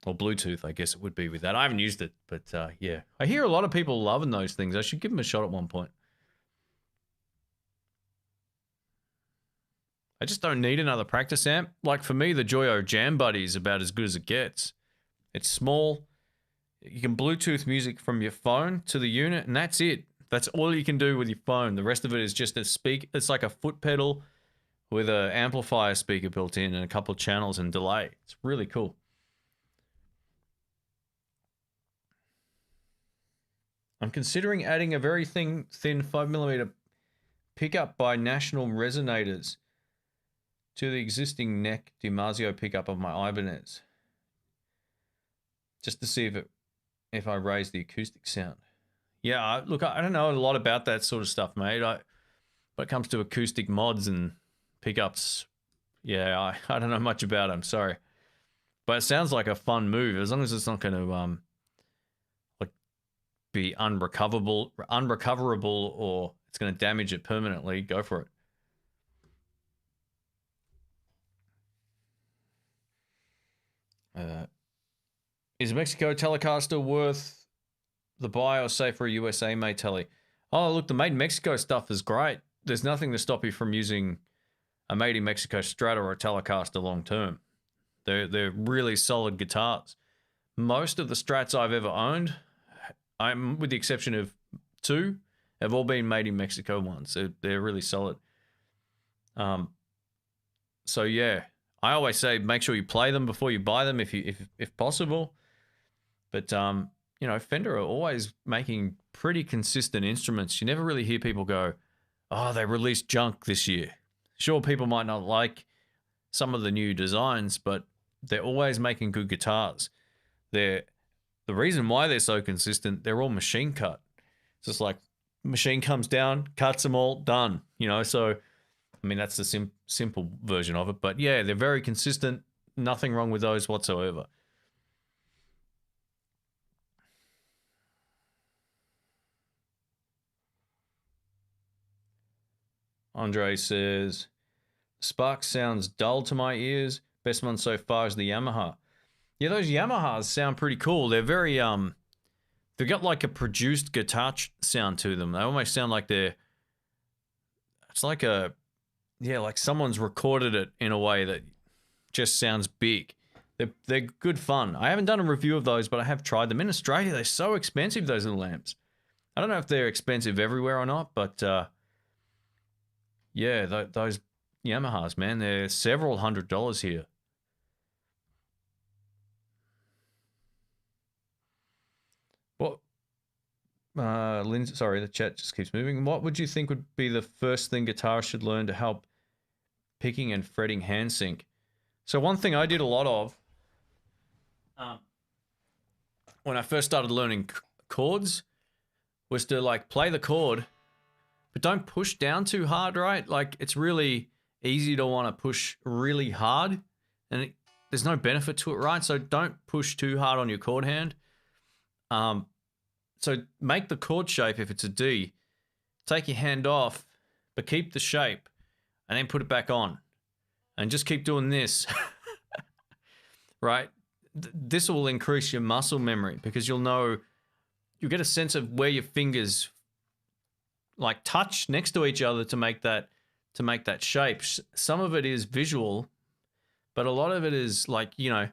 Or Bluetooth, I guess it would be with that. I haven't used it, but yeah. I hear a lot of people loving those things. I should give them a shot at one point. I just don't need another practice amp. Like for me, the Joyo Jam Buddy is about as good as it gets. It's small. You can Bluetooth music from your phone to the unit, and that's it. That's all you can do with your phone. The rest of it is just a speaker. It's like a foot pedal with an amplifier speaker built in and a couple of channels and delay. It's really cool. I'm considering adding a very thin 5mm pickup by National Resonators to the existing neck DiMarzio pickup of my Ibanez, just to see if I raise the acoustic sound. Yeah, look, I don't know a lot about that sort of stuff, mate. When it comes to acoustic mods and pickups, yeah, I don't know much about them. Sorry, but it sounds like a fun move as long as it's not going to like be unrecoverable, or it's going to damage it permanently. Go for it. Is Mexico Telecaster worth the buy or say for a USA made telly? Oh, look, the made in Mexico stuff is great. There's nothing to stop you from using a made in Mexico Strata or a Telecaster long term. They're really solid guitars. Most of the Strats I've ever owned, with the exception of 2, have all been made in Mexico ones. They're really solid. So yeah, I always say make sure you play them before you buy them if possible. But you know, Fender are always making pretty consistent instruments. You never really hear people go, "Oh, they released junk this year." Sure, people might not like some of the new designs, but they're always making good guitars. The reason why they're so consistent, they're all machine cut. It's just like machine comes down, cuts them all, done. You know, so I mean that's the simple version of it. But yeah, they're very consistent. Nothing wrong with those whatsoever. Andre says, Spark sounds dull to my ears. Best one so far is the Yamaha. Yeah, those Yamahas sound pretty cool. They're very, they've got like a produced guitar sound to them. They almost sound like it's like like someone's recorded it in a way that just sounds big. They're good fun. I haven't done a review of those, but I have tried them. In Australia, they're so expensive, those little amps. I don't know if they're expensive everywhere or not, but yeah, those Yamahas, man, they're several $100s here. What? Lindsay, sorry, the chat just keeps moving. What would you think would be the first thing guitarists should learn to help picking and fretting hand sync? So one thing I did a lot of when I first started learning chords was to like play the chord, but don't push down too hard, right? Like it's really easy to want to push really hard and there's no benefit to it, right? So don't push too hard on your chord hand. So make the chord shape if it's a D. Take your hand off, but keep the shape and then put it back on. And just keep doing this, right? This will increase your muscle memory because you'll get a sense of where your fingers like touch next to each other to make that shape. Some of it is visual, but a lot of it is like, you know,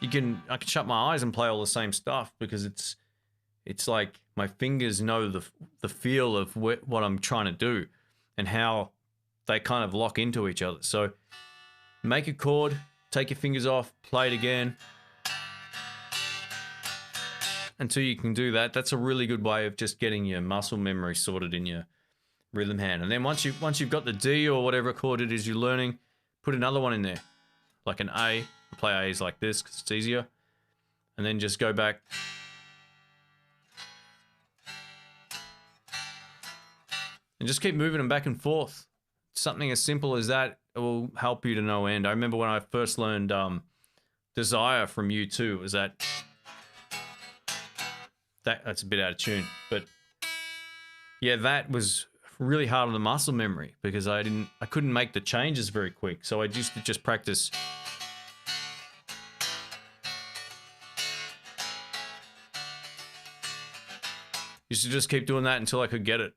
I can shut my eyes and play all the same stuff because it's like my fingers know the feel of what I'm trying to do and how they kind of lock into each other. So make a chord, take your fingers off, play it again until you can do that. That's a really good way of just getting your muscle memory sorted in your rhythm hand. And then once you've got the D or whatever chord it is you're learning, put another one in there, like an A. Play A's like this because it's easier. And then just go back. And just keep moving them back and forth. Something as simple as that will help you to no end. I remember when I first learned Desire from U2, it was that's a bit out of tune. But yeah, that was really hard on the muscle memory because I couldn't make the changes very quick. So I used to just practice. Used to just keep doing that until I could get it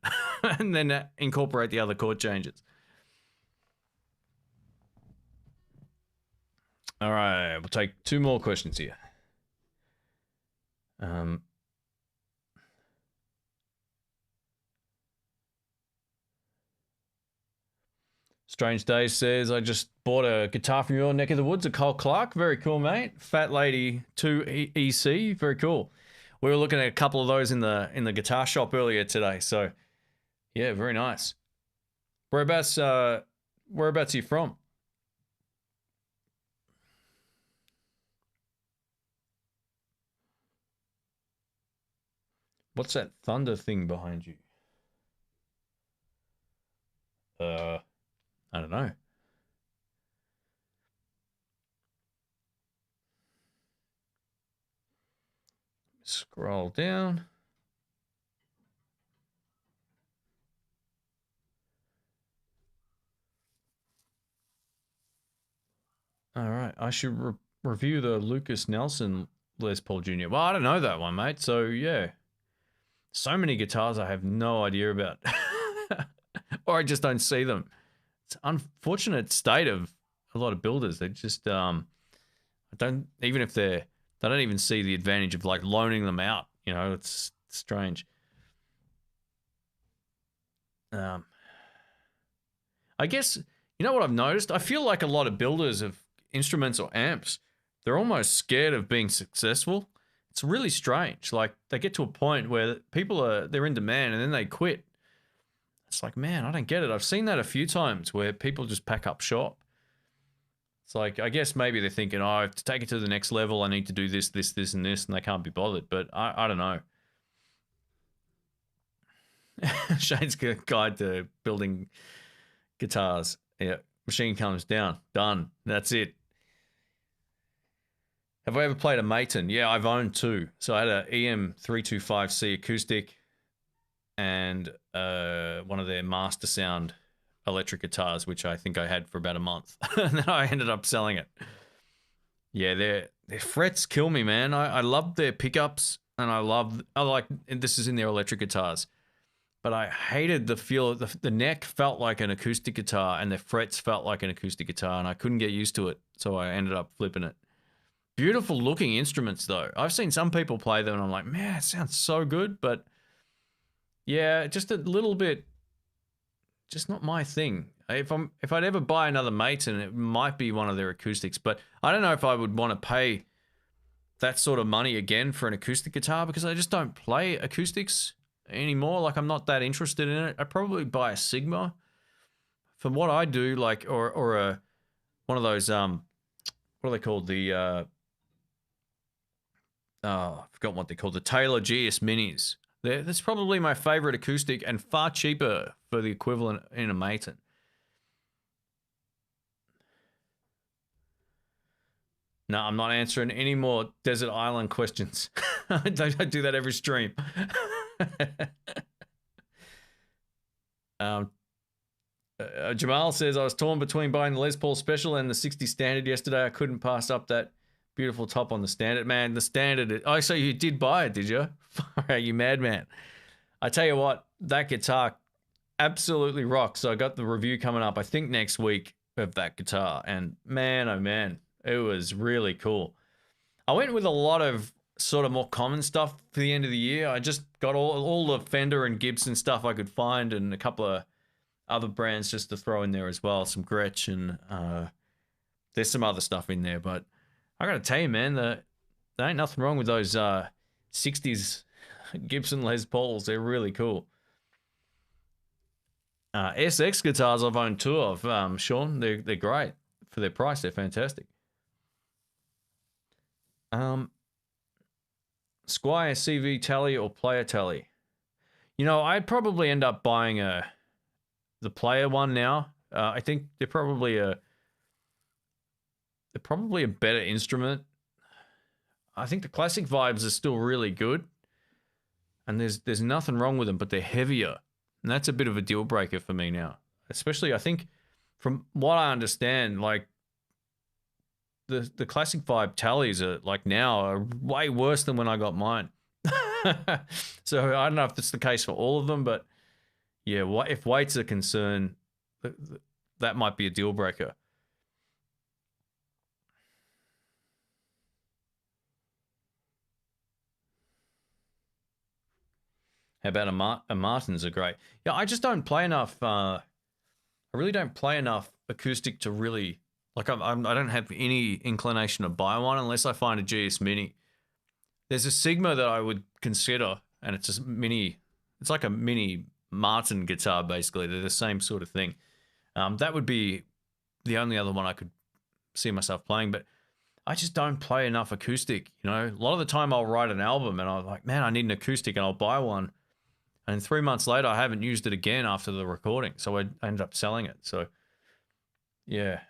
and then incorporate the other chord changes. All right, we'll take 2 more questions here. Strange Days says, I just bought a guitar from your neck of the woods, a Cole Clark. Very cool, mate. Fat Lady 2 EC. Very cool. We were looking at a couple of those in the guitar shop earlier today. So, yeah, very nice. Whereabouts are you from? What's that thunder thing behind you? I don't know. Scroll down. All right, I should review the Lucas Nelson Les Paul Jr. Well, I don't know that one, mate. So yeah, so many guitars I have no idea about, or I just don't see them. It's an unfortunate state of a lot of builders. They just I don't even if they don't even see the advantage of like loaning them out. You know, it's strange. I guess you know what I've noticed. I feel like a lot of builders of instruments or amps, they're almost scared of being successful. It's really strange. Like they get to a point where they're in demand and then they quit. It's like, man, I don't get it. I've seen that a few times where people just pack up shop. It's like, I guess maybe they're thinking, oh, to take it to the next level, I need to do this, this, this, and this, and they can't be bothered. But I don't know. Shane's guide to building guitars. Yeah, machine comes down. Done. That's it. Have I ever played a Maton? Yeah, I've owned two. So I had an EM325C acoustic and one of their Master Sound electric guitars, which I think I had for about a month. And then I ended up selling it. Yeah, their frets kill me, man. I love their pickups, and I like, and this is in their electric guitars. But I hated the feel. The neck felt like an acoustic guitar, and the frets felt like an acoustic guitar, and I couldn't get used to it. So I ended up flipping it. Beautiful looking instruments, though. I've seen some people play them, and I'm like, man, it sounds so good. But yeah, just a little bit, just not my thing. If I'd ever buy another Maton, it might be one of their acoustics. But I don't know if I would want to pay that sort of money again for an acoustic guitar, because I just don't play acoustics anymore. Like, I'm not that interested in it. I'd probably buy a Sigma for what I do, like, or a one of those what are they called, the I forgot what they're called, the Taylor GS Minis. That's probably my favorite acoustic, and far cheaper for the equivalent in a Maton. No, I'm not answering any more Desert Island questions. I do that every stream. Jamal says, I was torn between buying the Les Paul Special and the 60 Standard yesterday. I couldn't pass up that beautiful top on the Standard. Man, the Standard... Oh, so you did buy it, did you? You madman. I tell you what, that guitar absolutely rocks. So I got the review coming up, I think next week, of that guitar. And man, oh man, it was really cool. I went with a lot of sort of more common stuff for the end of the year. I just got all the Fender and Gibson stuff I could find, and a couple of other brands just to throw in there as well. Some Gretsch, and there's some other stuff in there. But I gotta tell you, man, there ain't nothing wrong with those 60s Gibson Les Pauls. They're really cool. SX guitars I've owned two of, Sean. They're great. For their price, they're fantastic. Squier CV Tally or Player Tally? You know, I'd probably end up buying the Player one now. I think they're probably a better instrument. I think the classic vibes are still really good, and there's nothing wrong with them, but they're heavier, and that's a bit of a deal breaker for me now. Especially, I think, from what I understand, like the classic vibe tallies are like now are way worse than when I got mine. So I don't know if that's the case for all of them, but yeah, if weight's a concern, that might be a deal breaker. How about a Martins are great. Yeah, I just don't play enough. I really don't play enough acoustic to really, like, I don't have any inclination to buy one unless I find a GS Mini. There's a Sigma that I would consider, and it's a mini. It's like a mini Martin guitar, basically. They're the same sort of thing. That would be the only other one I could see myself playing, but I just don't play enough acoustic. You know, a lot of the time I'll write an album and I'm like, man, I need an acoustic, and I'll buy one. And 3 months later, I haven't used it again after the recording. So I ended up selling it. So, yeah.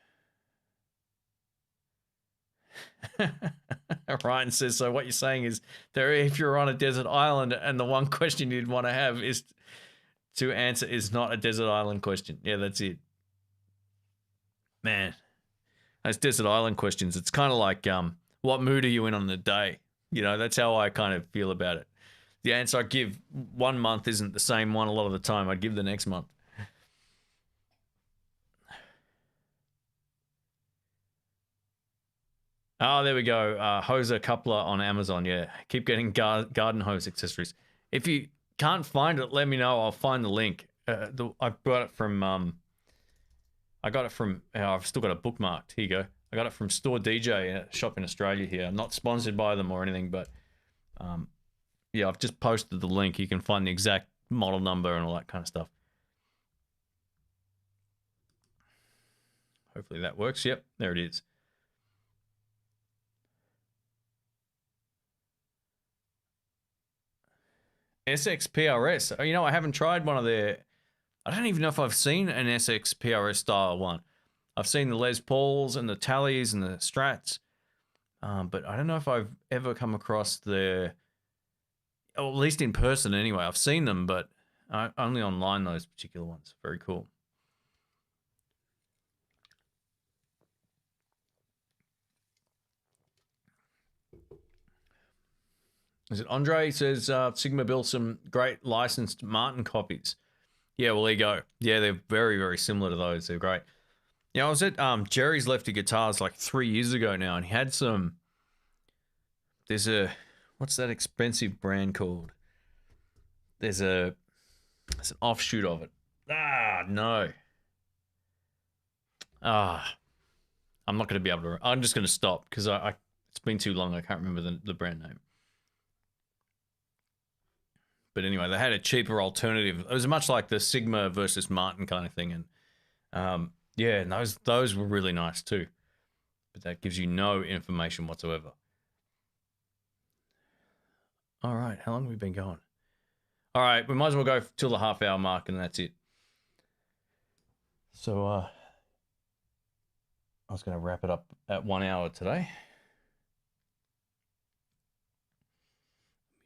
Ryan says, so what you're saying is, if you're on a desert island and the one question you'd want to have is to answer is not a desert island question. Yeah, that's it. Man, those desert island questions, it's kind of like, what mood are you in on the day? You know, that's how I kind of feel about it. The answer I give 1 month isn't the same one a lot of the time I'd give the next month. Oh, there we go. Hoser coupler on Amazon. Yeah, keep getting garden hose accessories. If you can't find it, let me know. I'll find the link. I got it from. I've still got it bookmarked. Here you go. I got it from Store DJ, a shop in Australia here. I'm not sponsored by them or anything, but yeah, I've just posted the link. You can find the exact model number and all that kind of stuff. Hopefully that works. Yep, there it is. SX PRS. You know, I haven't tried one of their... I don't even know if I've seen an SX PRS style one. I've seen the Les Pauls and the Tallies and the Strats. But I don't know if I've ever come across the... Or at least in person anyway. I've seen them, but only online, those particular ones. Very cool. Is it Andre? Says Sigma built some great licensed Martin copies. Yeah, well, there you go. Yeah, they're very, very similar to those. They're great. Yeah, I was at Jerry's Lefty Guitars like 3 years ago now, and he had some... There's a... What's that expensive brand called? There's an offshoot of it. No. I'm not going to be able to... I'm just going to stop, because it's been too long. I can't remember the brand name. But anyway, they had a cheaper alternative. It was much like the Sigma versus Martin kind of thing. And yeah, and those were really nice too. But that gives you no information whatsoever. All right, how long have we been going? All right, we might as well go till the half-hour mark, and that's it. So I was going to wrap it up at 1 hour today. Let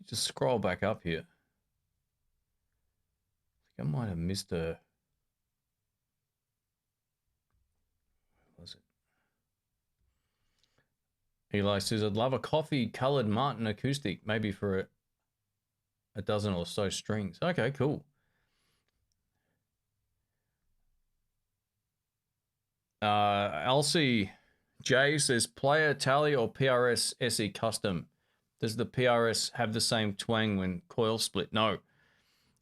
me just scroll back up here. I think I might have missed a... What was it? Eli says, I'd love a coffee-coloured Martin acoustic, maybe for a dozen or so strings. Okay, cool. Elsie J says, player tally or PRS SE custom? Does the PRS have the same twang when coil split? No.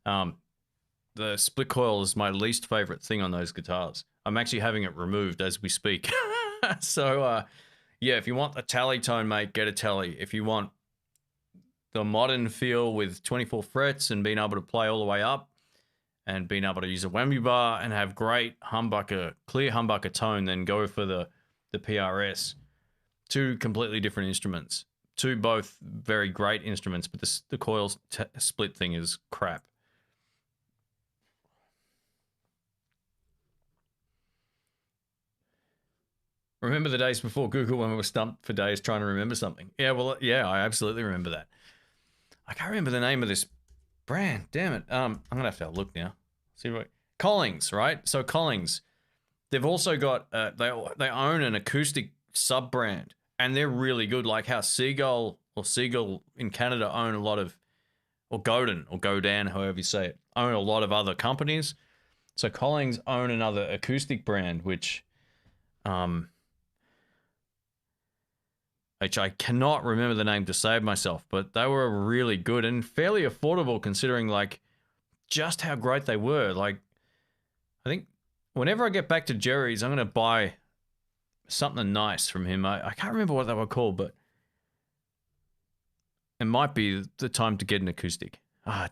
The split coil is my least favorite thing on those guitars. I'm actually having it removed as we speak. So, yeah, if you want a tally tone, mate, get a tally. If you want the modern feel with 24 frets and being able to play all the way up and being able to use a whammy bar and have great humbucker, clear humbucker tone, then go for the PRS. Two completely different instruments. Two both very great instruments, but the coil split thing is crap. Remember the days before Google when we were stumped for days trying to remember something? Yeah, well, yeah, I absolutely remember that. I can't remember the name of this brand. Damn it. I'm gonna have to look now. See what Collings, right? So Collings, they've also got they own an acoustic sub brand, and they're really good. Like how Seagull in Canada own a lot of, or Godin, however you say it, own a lot of other companies. So Collings own another acoustic brand, which I cannot remember the name to save myself, but they were really good and fairly affordable considering like just how great they were. Like, I think whenever I get back to Jerry's, I'm going to buy something nice from him. I can't remember what they were called, but it might be the time to get an acoustic. I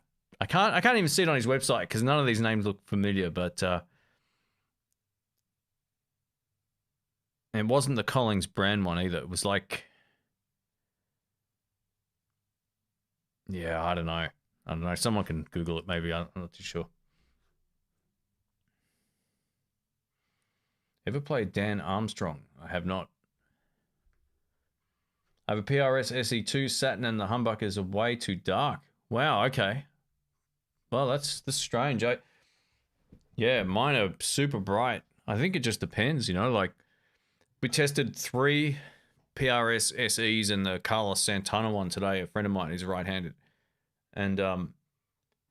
can't even see it on his website because none of these names look familiar, but it wasn't the Collings brand one either. It was like, yeah, I don't know. Someone can Google it maybe. I'm not too sure. Ever played Dan Armstrong? I have not. I have a PRS SE2 Saturn and the humbuckers are way too dark. Wow, okay. Well, that's strange. Yeah, mine are super bright. I think it just depends, you know, like we tested 3 PRS SEs and the Carlos Santana one today. A friend of mine, he's right-handed. And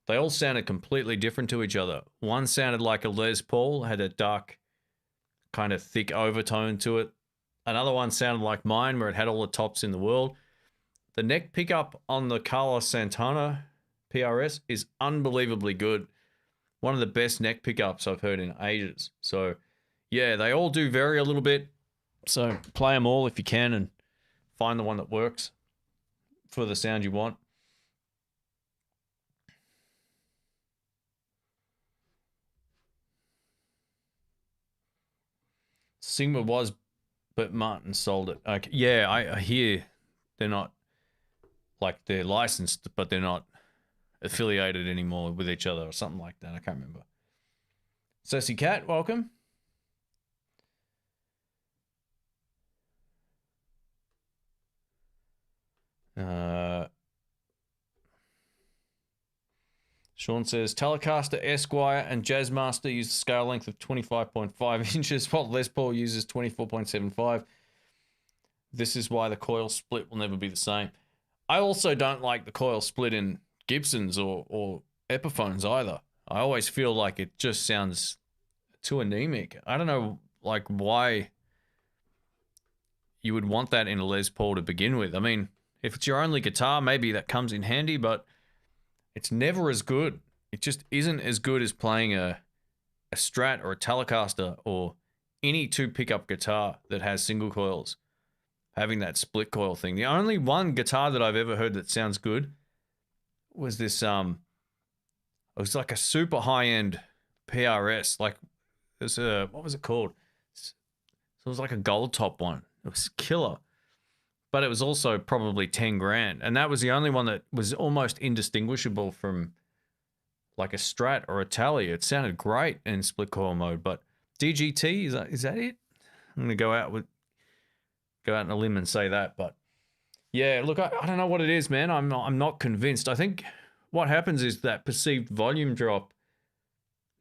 they all sounded completely different to each other. One sounded like a Les Paul, had a dark, kind of thick overtone to it. Another one sounded like mine, where it had all the tops in the world. The neck pickup on the Carlos Santana PRS is unbelievably good. One of the best neck pickups I've heard in ages. So, yeah, they all do vary a little bit. So play them all if you can and find the one that works for the sound you want. Sigma was, but Martin sold it. Okay, yeah, I hear they're not, like, they're licensed, but they're not affiliated anymore with each other or something like that. I can't remember. Cersei Cat, welcome. Sean says, Telecaster, Squier, and Jazzmaster use a scale length of 25.5 inches, while Les Paul uses 24.75. This is why the coil split will never be the same. I also don't like the coil split in Gibsons or Epiphones either. I always feel like it just sounds too anemic. I don't know, like, why you would want that in a Les Paul to begin with. I mean, if it's your only guitar, maybe that comes in handy, but it's never as good. It just isn't as good as playing a Strat or a Telecaster or any two pickup guitar that has single coils, having that split coil thing. The only one guitar that I've ever heard that sounds good was this, it was like a super high-end PRS, like, there's a, what was it called? So it was like a gold top one. It was killer. But it was also probably 10 grand. And that was the only one that was almost indistinguishable from like a Strat or a Tele. It sounded great in split coil mode. But DGT, is that it? I'm gonna go out on a limb and say that. But yeah, look, I don't know what it is, man. I'm not convinced. I think what happens is that perceived volume drop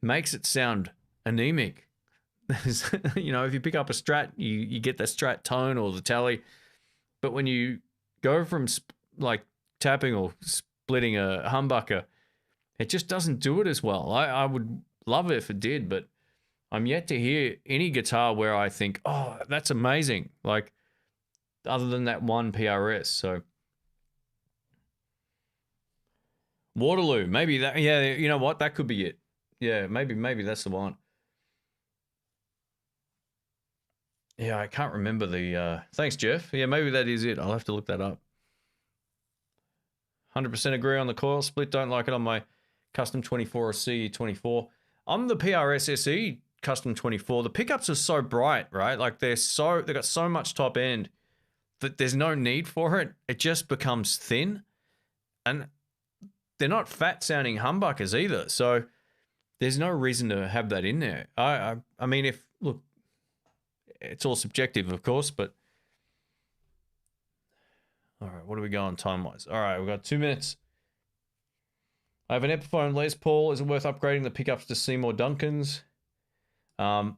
makes it sound anemic. You know, if you pick up a Strat, you get the Strat tone or the Tele. But when you go from like tapping or splitting a humbucker, it just doesn't do it as well. I would love it if it did, but I'm yet to hear any guitar where I think, oh, that's amazing. Like, other than that one PRS. So Waterloo, maybe that. Yeah, you know what? That could be it. Yeah, maybe that's the one. Yeah, I can't remember the... Thanks, Jeff. Yeah, maybe that is it. I'll have to look that up. 100% agree on the coil split. Don't like it on my custom 24 or CE24. On the PRS SE custom 24, the pickups are so bright, right? Like, they've got so much top end that there's no need for it. It just becomes thin. And they're not fat-sounding humbuckers either. So there's no reason to have that in there. I mean, if... Look... It's all subjective, of course, but... All right, what are we going time-wise? All right, we've got 2 minutes. I have an Epiphone Les Paul. Is it worth upgrading the pickups to Seymour Duncans? I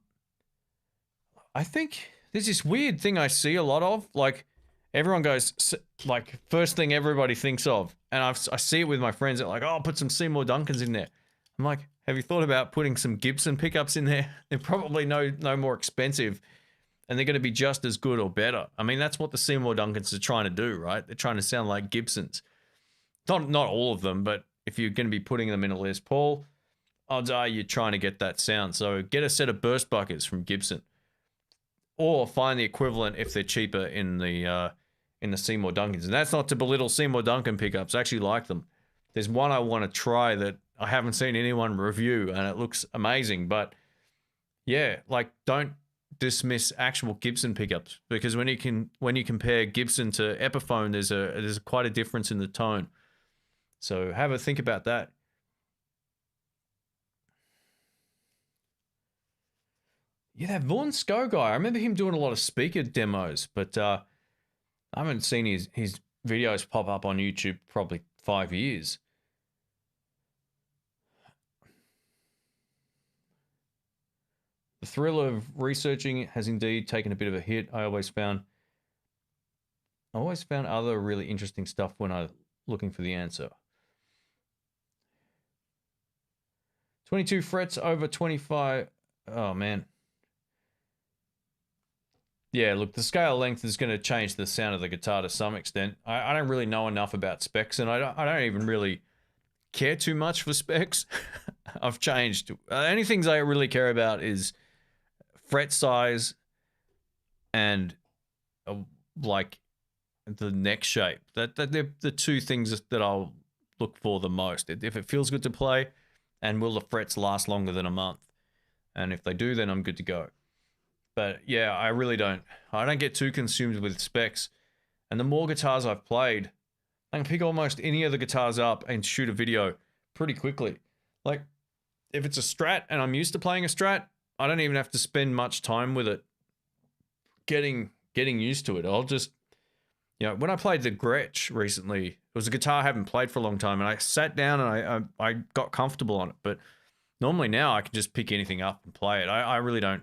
think there's this weird thing I see a lot of. Like, everyone goes... Like, first thing everybody thinks of. And I see it with my friends. They're like, oh, I'll put some Seymour Duncans in there. I'm like, have you thought about putting some Gibson pickups in there? They're probably no more expensive. And they're going to be just as good or better. I mean, that's what the Seymour Duncans are trying to do, right? They're trying to sound like Gibsons. Not all of them, but if you're going to be putting them in a Les Paul, odds are you're trying to get that sound. So get a set of burst buckets from Gibson. Or find the equivalent if they're cheaper in the Seymour Duncans. And that's not to belittle Seymour Duncan pickups. I actually like them. There's one I want to try that I haven't seen anyone review, and it looks amazing. But yeah, like, don't dismiss actual Gibson pickups, because when you compare Gibson to Epiphone, there's quite a difference in the tone. So have a think about that. Yeah, that Vaughn Sco guy, I remember him doing a lot of speaker demos, but I haven't seen his videos pop up on YouTube probably 5 years. The thrill of researching has indeed taken a bit of a hit. I always found other really interesting stuff when I'm looking for the answer. 22 frets over 25. Oh, man. Yeah, look, the scale length is going to change the sound of the guitar to some extent. I don't really know enough about specs, and I don't even really care too much for specs. I've changed. Only things I really care about is fret size and like the neck shape. They're the two things that I'll look for the most. If it feels good to play, and will the frets last longer than a month? And if they do, then I'm good to go. But yeah, I don't get too consumed with specs. And the more guitars I've played, I can pick almost any of the guitars up and shoot a video pretty quickly. Like, if it's a Strat and I'm used to playing a Strat, I don't even have to spend much time with it getting used to it. I'll just, when I played the Gretsch recently, it was a guitar I haven't played for a long time, and I sat down and I got comfortable on it. But normally now I can just pick anything up and play it. I really don't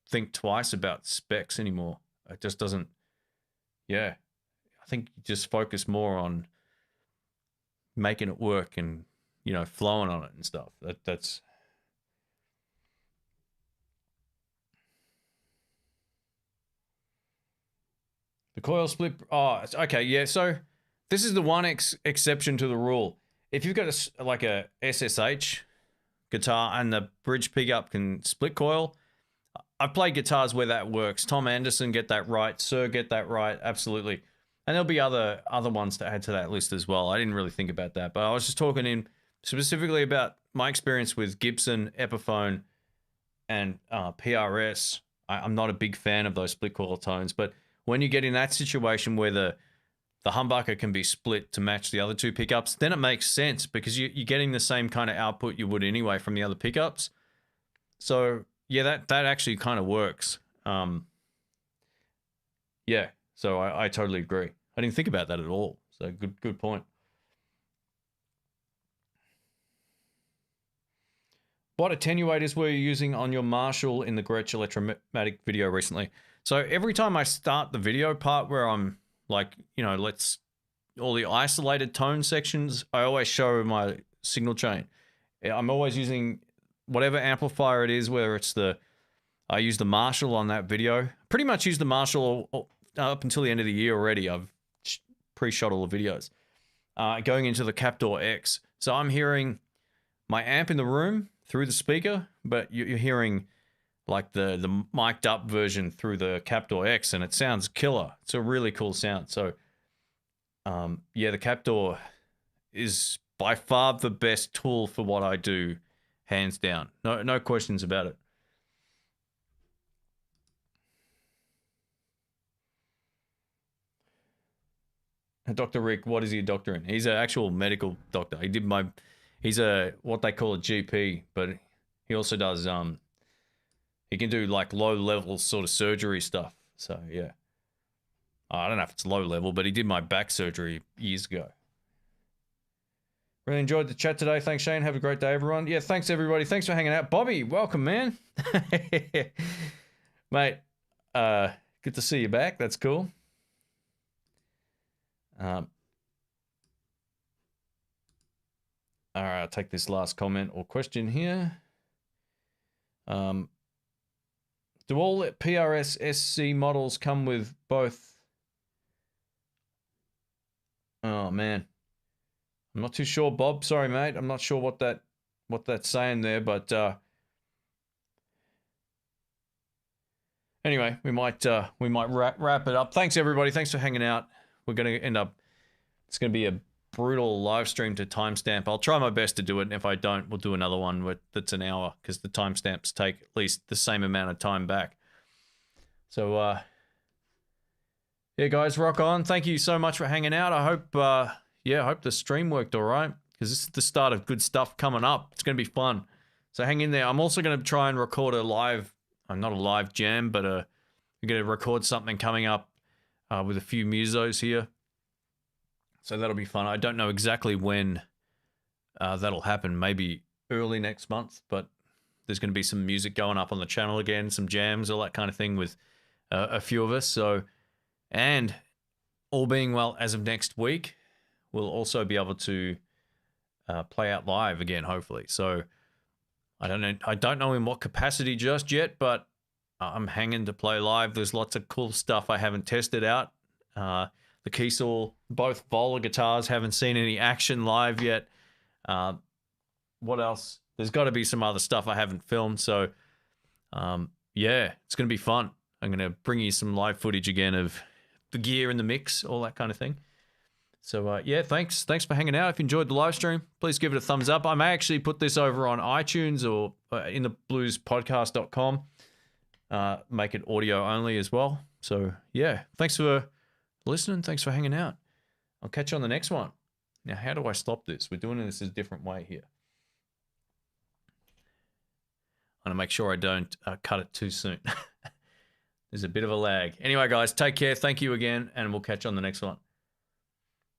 think twice about specs anymore. It just doesn't, I think you just focus more on making it work and, flowing on it and stuff. That's... The Coil Split. Oh, okay, yeah. So this is the one exception to the rule. If you've got a SSH guitar and the bridge pickup can split coil, I've played guitars where that works. Tom Anderson, get that right. Sir, get that right. Absolutely. And there'll be other ones to add to that list as well. I didn't really think about that, but I was just talking in specifically about my experience with Gibson, Epiphone, and PRS. I'm not a big fan of those split coil tones, but when you get in that situation where the humbucker can be split to match the other two pickups, then it makes sense because you're getting the same kind of output you would anyway from the other pickups. So yeah, that actually kind of works. Yeah, so I totally agree. I didn't think about that at all. So good point. What attenuators were you using on your Marshall in the Gretsch Electromatic video recently? So every time I start the video part where I'm like, all the isolated tone sections, I always show my signal chain. I'm always using whatever amplifier it is, whether it's I use the Marshall on that video. Pretty much use the Marshall up until the end of the year already. I've pre-shot all the videos. Going into the Captor X. So I'm hearing my amp in the room through the speaker, but you're hearing like the mic'd up version through the Captor X, and it sounds killer. It's a really cool sound. So yeah, the Captor is by far the best tool for what I do, hands down. No questions about it. Dr. Rick, what is he a doctor in? He's an actual medical doctor. He's what they call a GP, but he also does he can do like low level sort of surgery stuff. So yeah. I don't know if it's low level, but he did my back surgery years ago. Really enjoyed the chat today. Thanks, Shane. Have a great day, everyone. Yeah, thanks, everybody. Thanks for hanging out. Bobby, welcome, man. Mate, good to see you back. That's cool. All right, I'll take this last comment or question here. Do all PRS SE models come with both? Oh man, I'm not too sure, Bob. Sorry, mate. I'm not sure what that's saying there, but anyway, we might wrap it up. Thanks everybody. Thanks for hanging out. We're gonna it's gonna be a brutal live stream to timestamp. I'll try my best to do it, and if I don't, we'll do another one that's an hour, because the timestamps take at least the same amount of time back. So yeah, guys, rock on. Thank you so much for hanging out. I hope I hope the stream worked all right, because this is the start of good stuff coming up. It's gonna be fun, so hang in there. I'm also gonna try and record a live, not a live jam, but we're gonna record something coming up with a few musos here. So that'll be fun. I don't know exactly when that'll happen. Maybe early next month, but there's going to be some music going up on the channel again, some jams, all that kind of thing with a few of us. So, and all being well, as of next week, we'll also be able to play out live again, hopefully. So I don't know in what capacity just yet, but I'm hanging to play live. There's lots of cool stuff I haven't tested out. The Kiesel, both Vola guitars, haven't seen any action live yet. What else? There's got to be some other stuff I haven't filmed. So, yeah, it's going to be fun. I'm going to bring you some live footage again of the gear in the mix, all that kind of thing. So, yeah, thanks for hanging out. If you enjoyed the live stream, please give it a thumbs up. I may actually put this over on iTunes or inthebluespodcast.com. make it audio only as well. So yeah, thanks for listening. Thanks for hanging out. I'll catch you on the next one. Now, how do I stop this? We're doing this a different way here. I'm going to make sure I don't cut it too soon. There's a bit of a lag. Anyway, guys, take care. Thank you again, and we'll catch you on the next one.